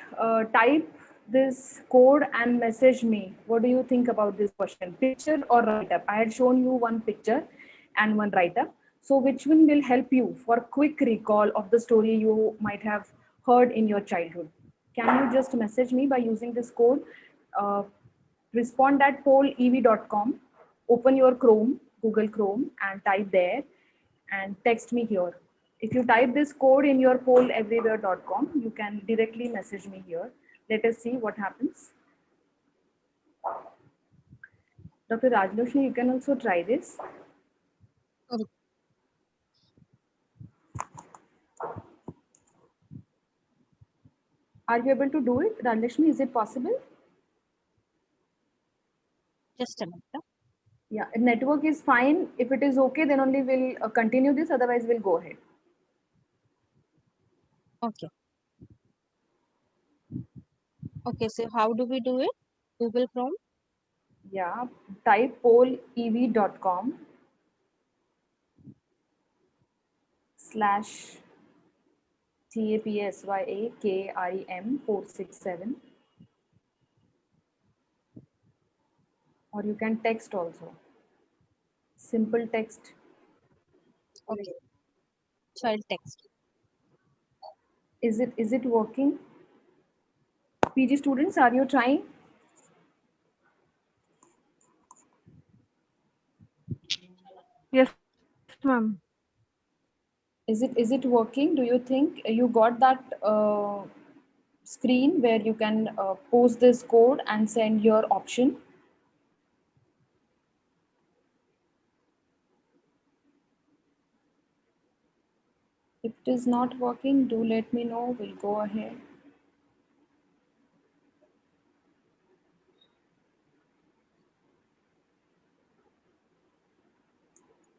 type this code and message me? What do you think about this question? Picture or write-up? I had shown you one picture and one write-up. So which one will help you for quick recall of the story you might have heard in your childhood? Can you just message me by using this code? Uh, Respond at pollev.com. Open your Chrome, Google Chrome, and type there and text me here. If you type this code in your polleverywhere.com, you can directly message me here. Let us see what happens. Dr. Rajlakshmi, you can also try this. Okay. Are you able to do it? Rajlakshmi, is it possible? Just a minute. Yeah, network is fine. If it is okay, then only we'll continue this. Otherwise, we'll go ahead. Okay. Okay, so how do we do it? Google Chrome? Yeah, type pollev.com / TAPSYAKIM 467, or you can text also. Simple text. Okay. So I'll text. Is it working? PG students, are you trying? Yes, ma'am. Is it working? Do you think you got that screen where you can post this code and send your option? If it is not working, do let me know. We'll go ahead.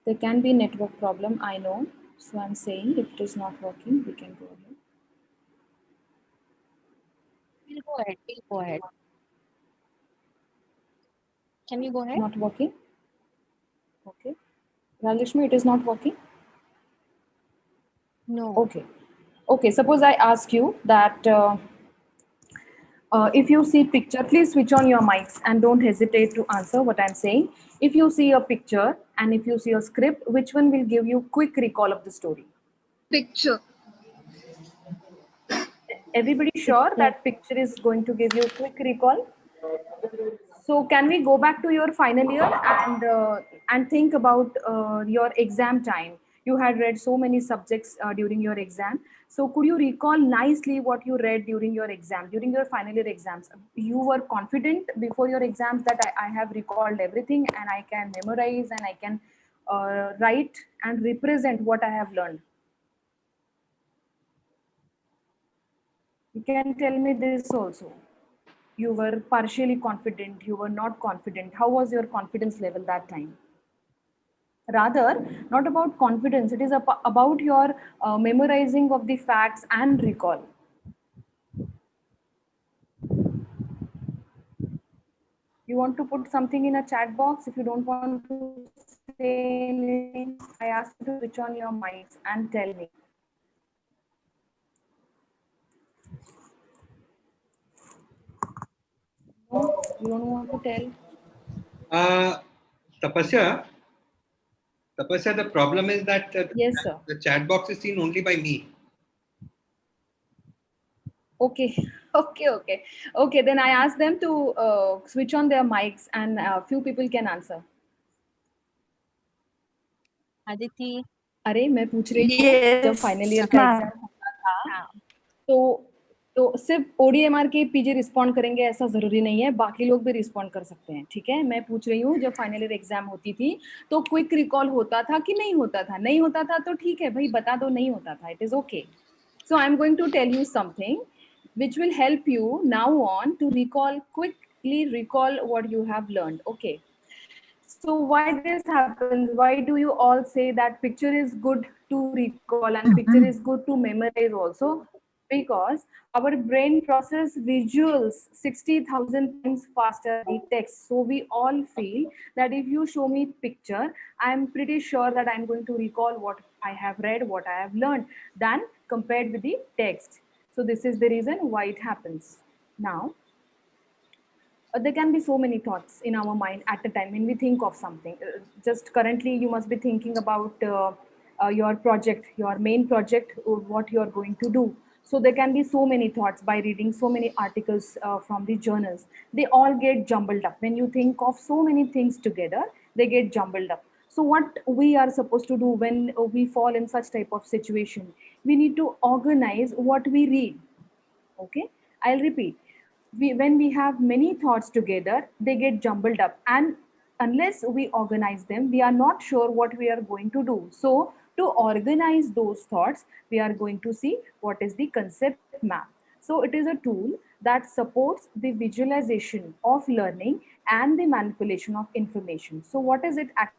There can be network problem, I know. So I'm saying if it is not working, we can go ahead. We'll go ahead. We'll go ahead. Can you go ahead? Not working? Okay. Rajlakshmi, it is not working? No. Okay. Okay, suppose I ask you that if you see picture, please switch on your mics and don't hesitate to answer what I'm saying. If you see a picture and if you see a script, which one will give you quick recall of the story? Picture. Everybody sure that picture is going to give you quick recall? So can we go back to your final year and think about your exam time? You had read so many subjects during your exam. So could you recall nicely what you read during your exam, during your final year exams? You were confident before your exams that I have recalled everything and I can memorize and I can write and represent what I have learned. You can tell me this also. You were partially confident, you were not confident. How was your confidence level that time? Rather, not about confidence, it is about your memorizing of the facts and recall. You want to put something in a chat box? If you don't want to say anything, I ask you to switch on your mics and tell me. No, you don't want to tell? Tapasya, the problem is that yes, sir. The chat box is seen only by me. Okay, okay. Then I ask them to switch on their mics and a few people can answer. Aditi. अरे मैं पूछ रही हूँ जब final year का exam होता था तो तो सिर्फ ODMR के पीजी रिस्पॉन्ड करेंगे ऐसा जरूरी नहीं है, बाकी लोग भी रिस्पॉन्ड कर सकते हैं, ठीक है। मैं पूछ रही हूँ, जब फाइनल ईयर एग्जाम होती थी तो क्विक रिकॉल होता था कि नहीं होता था? नहीं होता था तो ठीक है भाई, बता दो नहीं होता था, it is okay. So I am going to tell you something which will help you now on to quickly recall what you have learned. Okay, so why this happens? Why do you all say that picture is good to recall and picture is good to memorize also? Because our brain process visuals 60,000 times faster than text. So we all feel that if you show me picture, I'm pretty sure that I'm going to recall what I have read, what I have learned, than compared with the text. So this is the reason why it happens. Now, there can be so many thoughts in our mind at a time when we think of something. Just currently, you must be thinking about your project, your main project, what you are going to do. So there can be so many thoughts by reading so many articles from the journals. They all get jumbled up. When you think of so many things together, they get jumbled up. So what we are supposed to do when we fall in such type of situation, we need to organize what we read. Okay, I'll repeat. When we have many thoughts together, they get jumbled up, and unless we organize them, we are not sure what we are going to do. So to organize those thoughts, we are going to see what is the concept map. So it is a tool that supports the visualization of learning and the manipulation of information. So what is it actually?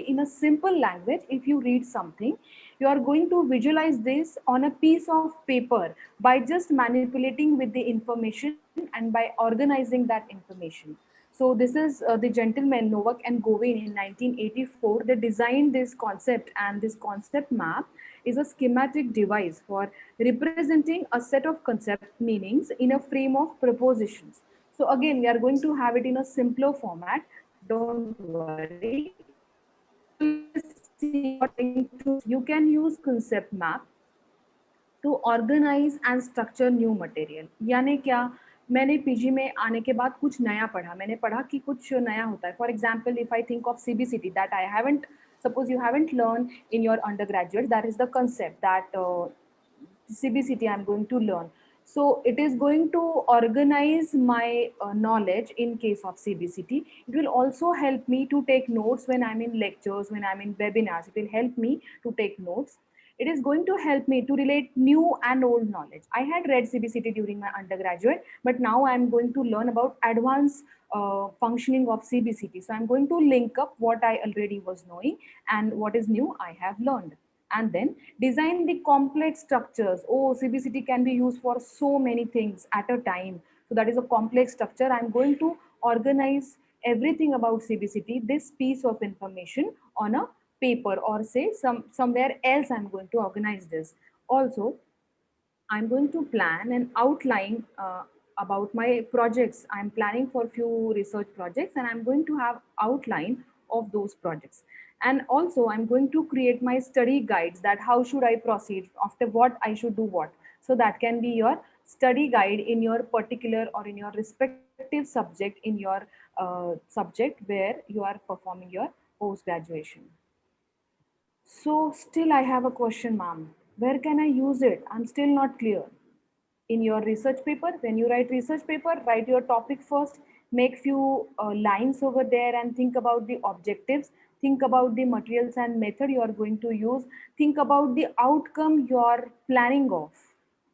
In a simple language, if you read something, you are going to visualize this on a piece of paper by just manipulating with the information and by organizing that information. So this is the gentlemen Novak and Govin in 1984. They designed this concept, and this concept map is a schematic device for representing a set of concept meanings in a frame of propositions. So again, we are going to have it in a simpler format. Don't worry. So let's see what you can use concept map to organise and structure new material. यानी क्या? मैंने PG में आने के बाद कुछ नया पढ़ा, मैंने पढ़ा कि कुछ नया होता है। For example, if I think of CBCT that I haven't, suppose you haven't learned in your undergraduate, that is the concept that CBCT I'm going to learn. So it is going to organize my knowledge in case of CBCT. It will also help me to take notes when I'm in lectures, when I'm in webinars. It will help me to take notes. It is going to help me to relate new and old knowledge. I had read CBCT during my undergraduate, but now I'm going to learn about advanced functioning of CBCT. So I'm going to link up what I already was knowing and what is new I have learned. And then design the complex structures. Oh, CBCT can be used for so many things at a time. So that is a complex structure. I'm going to organize everything about CBCT, this piece of information, on a paper, or say somewhere else I'm going to organize this. Also, I'm going to plan and outline about my projects. I'm planning for few research projects, and I'm going to have outline of those projects. And also I'm going to create my study guides, that how should I proceed, after what I should do what. So that can be your study guide in your particular or in your respective subject, in your subject where you are performing your post graduation. So still I have a question, ma'am. Where can I use it? I'm still not clear. In your research paper, when you write research paper, write your topic first, make few lines over there and think about the objectives, think about the materials and method you are going to use, think about the outcome you are planning of.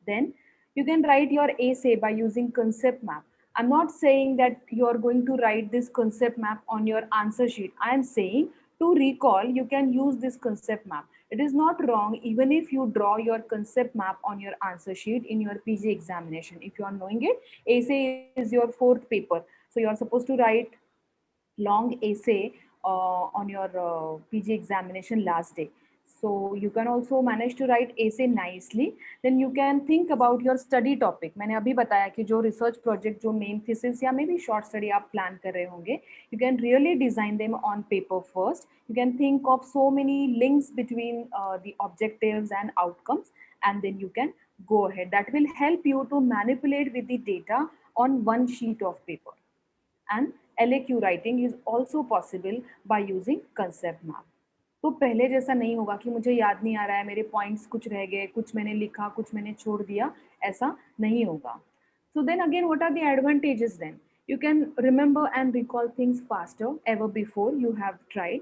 Then you can write your essay by using concept map. I'm not saying that you are going to write this concept map on your answer sheet. I am saying to recall, you can use this concept map. It is not wrong even if you draw your concept map on your answer sheet in your PG examination. If you are knowing it, essay is your fourth paper. So you are supposed to write long essay on your PG examination last day. So you can also manage to write essay nicely. Then you can think about your study topic. मैंने अभी बताया कि जो research project, जो main thesis या maybe short study आप plan कर रहे होंगे, you can really design them on paper first. You can think of so many links between the objectives and outcomes, and then you can go ahead. That will help you to manipulate with the data on one sheet of paper. And LAQ writing is also possible by using concept map. तो पहले जैसा नहीं होगा कि मुझे याद नहीं आ रहा है, मेरे पॉइंट्स कुछ रह गए, कुछ मैंने लिखा, कुछ मैंने छोड़ दिया, ऐसा नहीं होगा. So then again, what are the advantages then? You can remember and recall things faster ever before you have tried.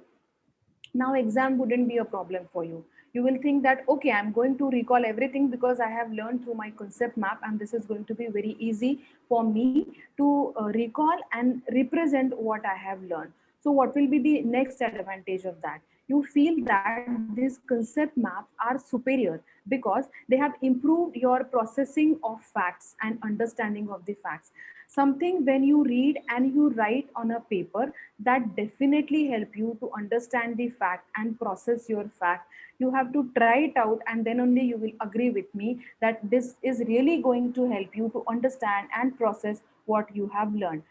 Now exam wouldn't be a problem for you. You will think that, okay, I'm going to recall everything because I have learned through my concept map, and this is going to be very easy for me to recall and represent what I have learned. So what will be the next advantage of that? You feel that these concept maps are superior because they have improved your processing of facts and understanding of the facts. Something when you read and you write on a paper, that definitely help you to understand the fact and process your fact. You have to try it out, and then only you will agree with me that this is really going to help you to understand and process what you have learned.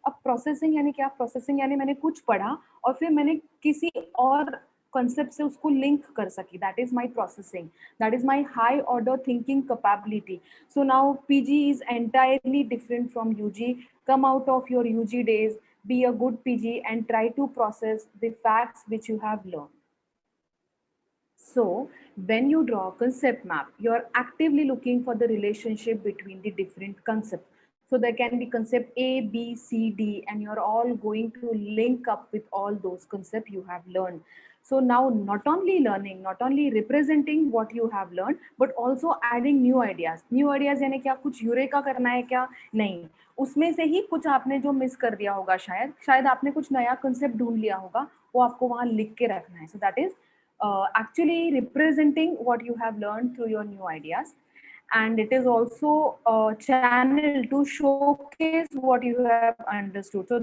अब processing यानी क्या? Processing यानी मैंने कुछ पढ़ा और फिर मैंने किसी और concept से उसको link कर सकी. That is my processing. That is my high order thinking capability. So now PG is entirely different from UG. Come out of your UG days, be a good PG and try to process the facts which you have learned. So when you draw a concept map, you're actively looking for the relationship between the different concepts. So there can be concept A, B, C, D, and you're all going to link up with all those concepts you have learned. So now not only learning, not only representing what you have learned, but also adding new ideas. New ideas यानी क्या? कुछ eureka करना है क्या? नहीं, उसमें से ही कुछ आपने जो मिस कर दिया होगा, शायद आपने कुछ नया कंसेप्ट ढूंढ लिया होगा, वो आपको वहां लिख के रखना है. So that is actually representing what you have learned through your new ideas. And it is also a channel to showcase what you have understood. So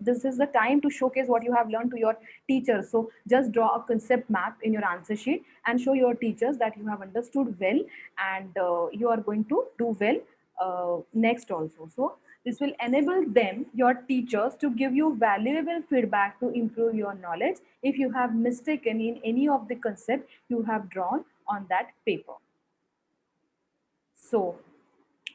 this is the time to showcase what you have learned to your teachers. So just draw a concept map in your answer sheet and show your teachers that you have understood well, and you are going to do well next also. So this will enable them, your teachers, to give you valuable feedback to improve your knowledge if you have mistaken in any of the concept you have drawn on that paper. So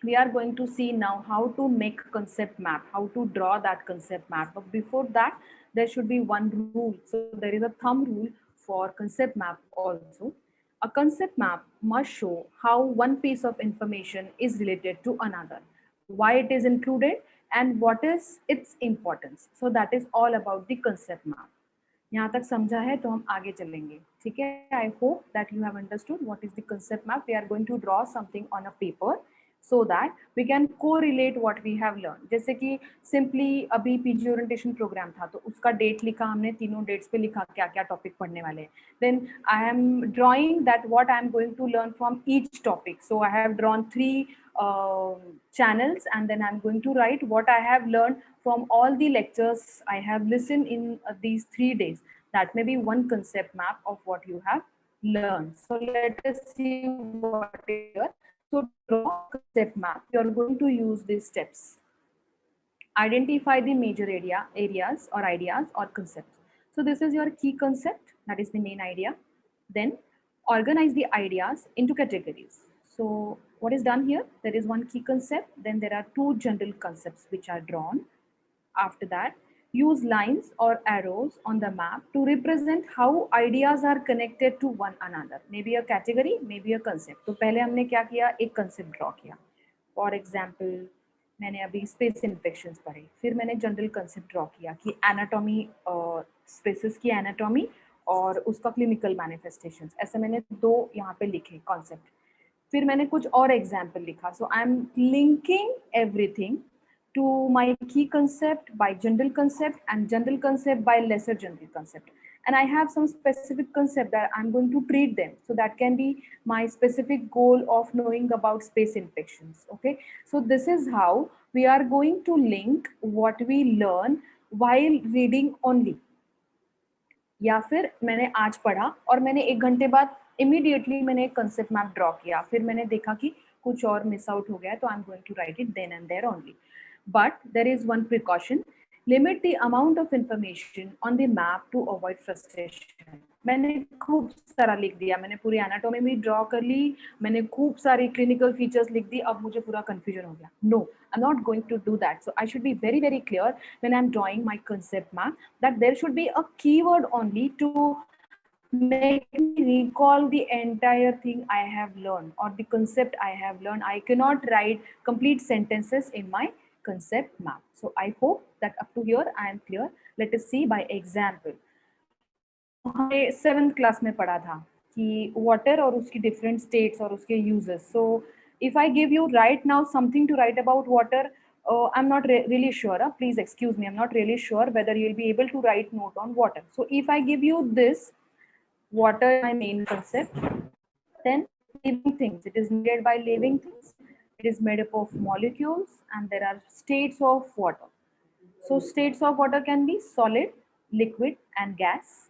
we are going to see now how to make concept map, how to draw that concept map. But before that, there should be one rule. So there is a thumb rule for concept map also. A concept map must show how one piece of information is related to another, why it is included, and what is its importance. So that is all about the concept map. यहाँ तक समझा है तो हम आगे चलेंगे. ठीक है? I hope that you have understood what is the concept map. We are going to draw something on a paper so that we can correlate what we have learned. जैसे कि simply अभी PG orientation program था तो उसका date लिखा हमने, तीनों dates पे लिखा क्या क्या topic पढ़ने वाले हैं. Then I am drawing that what I am going to learn from each topic. So I have drawn 3 channels, and then I'm going to write what I have learned from all the lectures I have listened in these 3 days. That may be one concept map of what you have learned. So let us see what is here. So to draw a concept map, you're going to use these steps. Identify the major areas or ideas or concepts. So this is your key concept, that is the main idea. Then organize the ideas into categories. So what is done here? There is one key concept, then there are 2 general concepts which are drawn. After that, use lines or arrows on the map to represent how ideas are connected to one another. Maybe a category, maybe a concept. तो पहले हमने क्या किया? एक concept draw किया. For example, मैंने अभी space infections पढ़े, फिर मैंने जनरल कंसेप्ट ड्रॉ किया कि एनाटॉमी, स्पेसिस की एनाटॉमी और उसका क्लिनिकल मैनिफेस्टेशंस, ऐसे मैंने 2 यहाँ पे लिखे कॉन्सेप्ट. फिर मैंने कुछ और एग्जाम्पल लिखा. So I am linking everything to my key concept by general concept and general concept by lesser general concept. And I have some specific concept that I'm going to treat them. So that can be my specific goal of knowing about space infections. Okay. So this is how we are going to link what we learn while reading only. या फिर मैंने आज पढ़ा और मैंने 1 घंटे बाद immediately मैंने एक concept map draw किया, फिर मैंने देखा कि कुछ और miss out हो गया, तो I'm going to write it then and there only. But there is one precaution. Limit the amount of information on the map to avoid frustration. मैंने खूब सारा लिख दिया, मैंने पूरी एनाटॉमी भी ड्रॉ कर ली, मैंने खूब सारी क्लिनिकल फीचर्स लिख दी, अब मुझे पूरा कंफ्यूजन हो गया. No, I'm not going to do that. So I should be very, very clear when I'm drawing my concept map that there should be a keyword only to make me recall the entire thing I have learned or the concept I have learned. I cannot write complete sentences in my concept map. So I hope that up to here I am clear. Let us see by example. हमने 7th class में पढ़ा था कि water और उसकी different states और उसके uses. So if I give you right now something to write about water, I'm not really sure. Please excuse me. I'm not really sure whether you'll be able to write note on water. So if I give you this, water is my main concept. Then living things. It is made by living things. It is made up of molecules and there are states of water. So states of water can be solid, liquid and gas.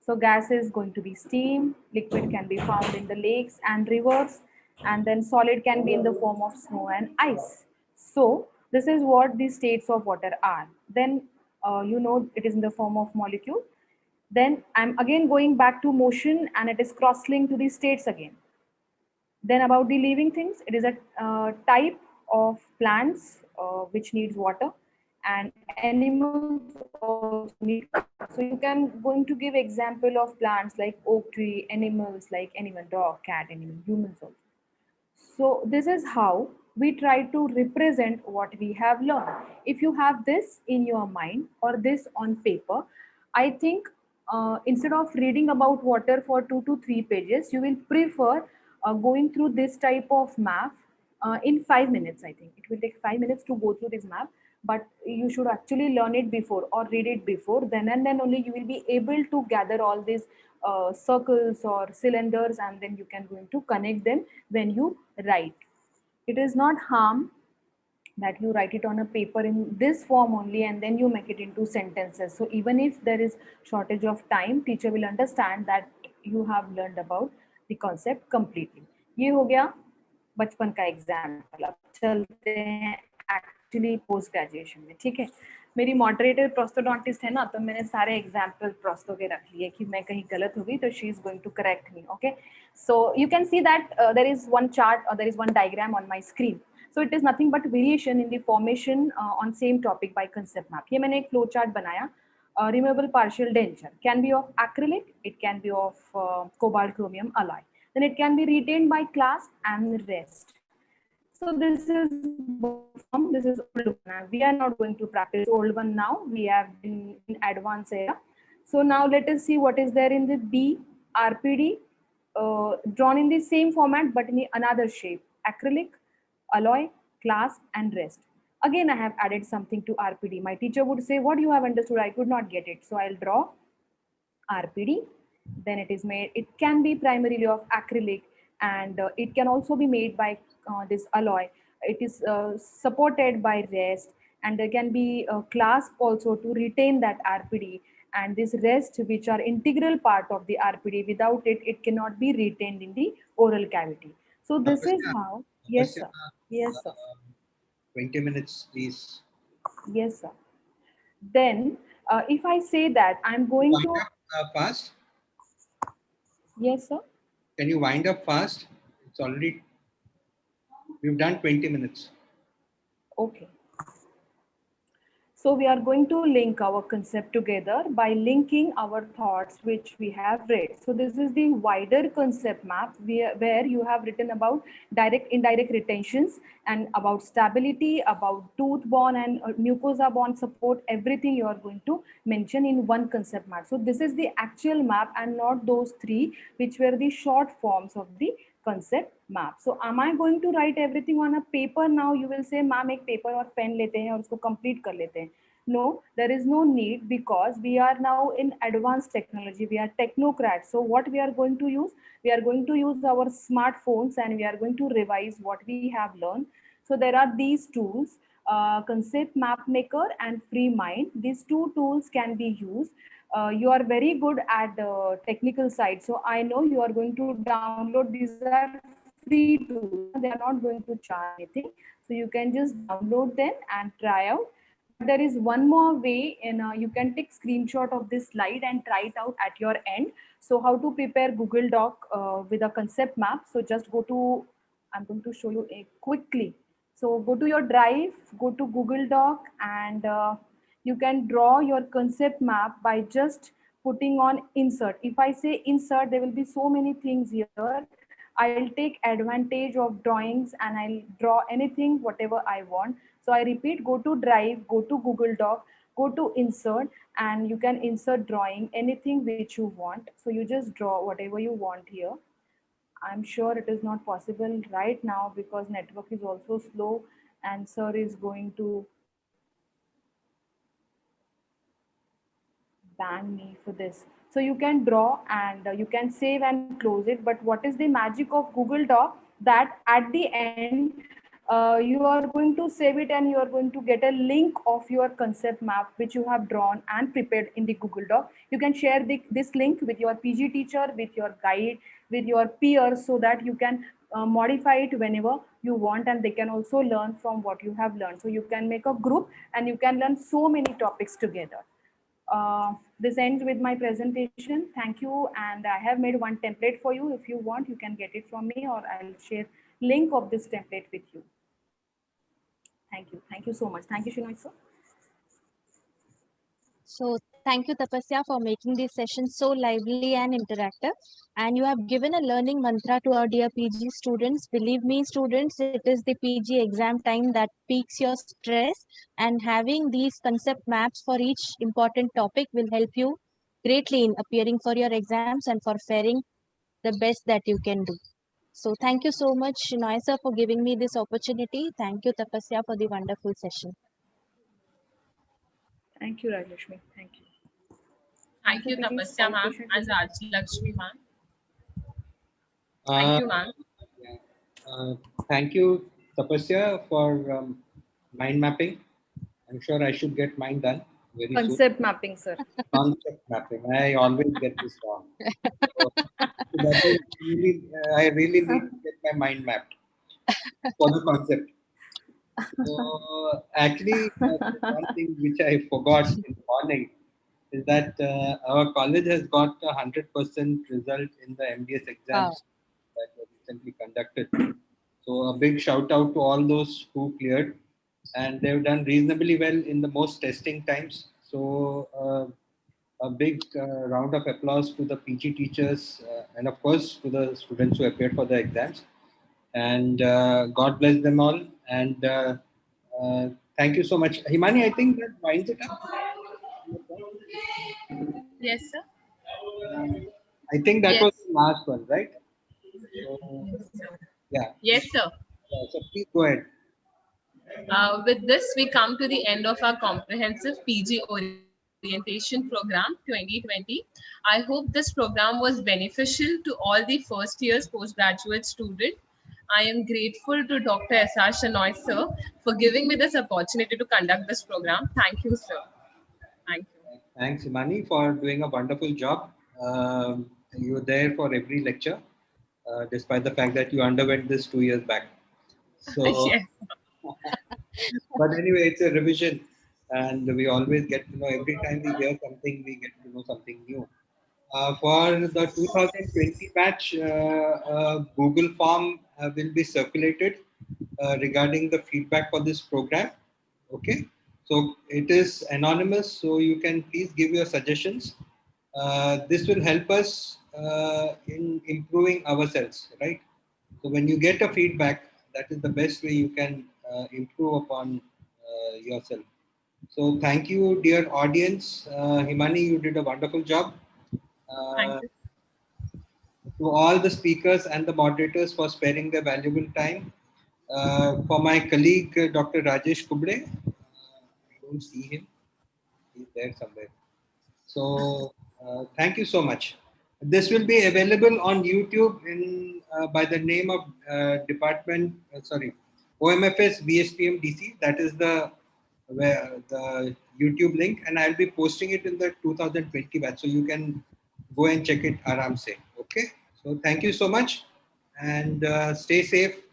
So gas is going to be steam, liquid can be found in the lakes and rivers, and then solid can be in the form of snow and ice. So this is what the states of water are. Then it is in the form of molecule. Then I'm again going back to motion and it is cross-linked to the states again. Then about the living things, it is a type of plants which needs water and animals also need water. So you can going to give example of plants like oak tree, animals like animal, dog, cat, animal, humans also. So this is how we try to represent what we have learned. If you have this in your mind or this on paper, I think instead of reading about water for 2 to 3 pages, you will prefer going through this type of map in 5 minutes. I think it will take 5 minutes to go through this map, but you should actually learn it before or read it before. Then and then only you will be able to gather all these circles or cylinders, and then you can going to connect them when you write. It is not harm that you write it on a paper in this form only and then you make it into sentences. So even if there is shortage of time, teacher will understand that you have learned about the concept completely. ये हो गया बचपन का example. अब चलते हैं actually post graduation में. ठीक है, मेरी मॉडरेटर प्रोस्टोडोंटिस्ट है ना, तो मैंने सारे एग्जाम्पल प्रोस्टो के रख लिए कि मैं कहीं गलत हो गई तो she is going to correct me. Okay, so you can see that there is one chart और there is one diagram on my screen. So it is nothing but variation in the formation on same topic by concept map. ये मैंने एक flow chart बनाया. Removable partial denture can be of acrylic, it can be of cobalt chromium alloy. Then it can be retained by clasp and rest. So this is form. This is old one. We are not going to practice old one now. We have been in advanced era. So now let us see what is there in the B RPD drawn in the same format but in another shape: acrylic, alloy, clasp, and rest. Again, I have added something to RPD. My teacher would say, "What you have understood? I could not get it." So I'll draw RPD. Then it is made. It can be primarily of acrylic, and it can also be made by this alloy. It is supported by rest, and there can be a clasp also to retain that RPD. And this rest, which are integral part of the RPD, without it, it cannot be retained in the oral cavity. So this is how. Yes, sir. Yes, sir. 20 minutes, please. Yes, sir. Then, if I say that I'm going wind to up fast. Yes, sir. Can you wind up fast? It's already, we've done 20 minutes. Okay. So we are going to link our concept together by linking our thoughts which we have read. So this is the wider concept map where you have written about direct, indirect retentions and about stability, about tooth-borne and mucosa-borne support, everything you are going to mention in one concept map. So this is the actual map and not those three which were the short forms of the concept map. So am I going to write everything on a paper now? You will say, ma'am, एक paper और pen लेते हैं और उसको complete कर लेते हैं. No, there is no need because we are now in advanced technology. We are technocrats. So what we are going to use? We are going to use our smartphones and we are going to revise what we have learned. So there are these tools, Concept Map Maker and Free Mind. These two tools can be used. You are very good at the technical side. So I know you are going to download. These are free tools. They are not going to charge anything. So you can just download them and try out. But there is one more way, and you can take screenshot of this slide and try it out at your end. So how to prepare Google Doc with a concept map. So just go to, I'm going to show you quickly. So go to your drive, go to Google Doc, and you can draw your concept map by just putting on insert. If I say insert, there will be so many things here. I'll take advantage of drawings and I'll draw anything, whatever I want. So I repeat, go to Drive, go to Google Doc, go to insert, and you can insert drawing, anything which you want. So you just draw whatever you want here. I'm sure it is not possible right now because network is also slow and sir is going to ban me for this. So you can draw and you can save and close it. But what is the magic of Google Doc? That at the end, you are going to save it and you are going to get a link of your concept map which you have drawn and prepared in the Google Doc. You can share this link with your PG teacher, with your guide, with your peers so that you can modify it whenever you want and they can also learn from what you have learned. So you can make a group and you can learn so many topics together. This ends with my presentation. Thank you. And I have made one template for you. If you want, you can get it from me or I'll share link of this template with you. Thank you. Thank you so much. Thank you, Shinoy sir. So thank you, Tapasya, for making this session so lively and interactive. And you have given a learning mantra to our dear PG students. Believe me, students, it is the PG exam time that peaks your stress. And having these concept maps for each important topic will help you greatly in appearing for your exams and for faring the best that you can do. So thank you so much, Shinoy sir, for giving me this opportunity. Thank you, Tapasya, for the wonderful session. Thank you, Rajlakshmi. Thank you. Thank you, Tapasya ma'am and Rajlakshmi ma'am. Thank you, ma'am. Thank you, Tapasya, for mind mapping. I'm sure I should get mine done very soon. Concept mapping, sir. Concept mapping. I always get this wrong. So that is really, I really need to get my mind mapped for the concept. So actually, one thing which I forgot in the morning is that our college has got a 100% result in the MDS exams that were recently conducted. So a big shout out to all those who cleared, and they've done reasonably well in the most testing times. So a big round of applause to the PG teachers and of course to the students who appeared for the exams. And God bless them all. And thank you so much, Himani. I think that winds it up. Yes, sir. I think that Yes. was the last one, right? So, yeah. Yes, sir. Yeah, so please go ahead. With this, we come to the end of our comprehensive PG orientation program 2020. I hope this program was beneficial to all the first years postgraduate students. I am grateful to Dr. S.R. Shenoy, sir, for giving me this opportunity to conduct this program. Thank you, sir. Thank you. Thanks, Himani, for doing a wonderful job. You were there for every lecture, despite the fact that you underwent this 2 years back. So, Yes. but anyway, it's a revision, and we always get to know every time we hear something, we get to know something new. For the 2020 batch, Google form will be circulated regarding the feedback for this program. Okay, so it is anonymous, so you can please give your suggestions. This will help us in improving ourselves, right? So when you get a feedback, that is the best way you can improve upon yourself. So thank you, dear audience. Himani, you did a wonderful job. Thank you. To all the speakers and the moderators for sparing their valuable time. For my colleague, Dr. Rajesh Kuble, I don't see him. He's there somewhere. So thank you so much. This will be available on YouTube in by the name of OMFS BSPM DC. That is the YouTube link, and I'll be posting it in the 2020 batch, so you can go and check it aram se. Okay. So thank you so much, and stay safe.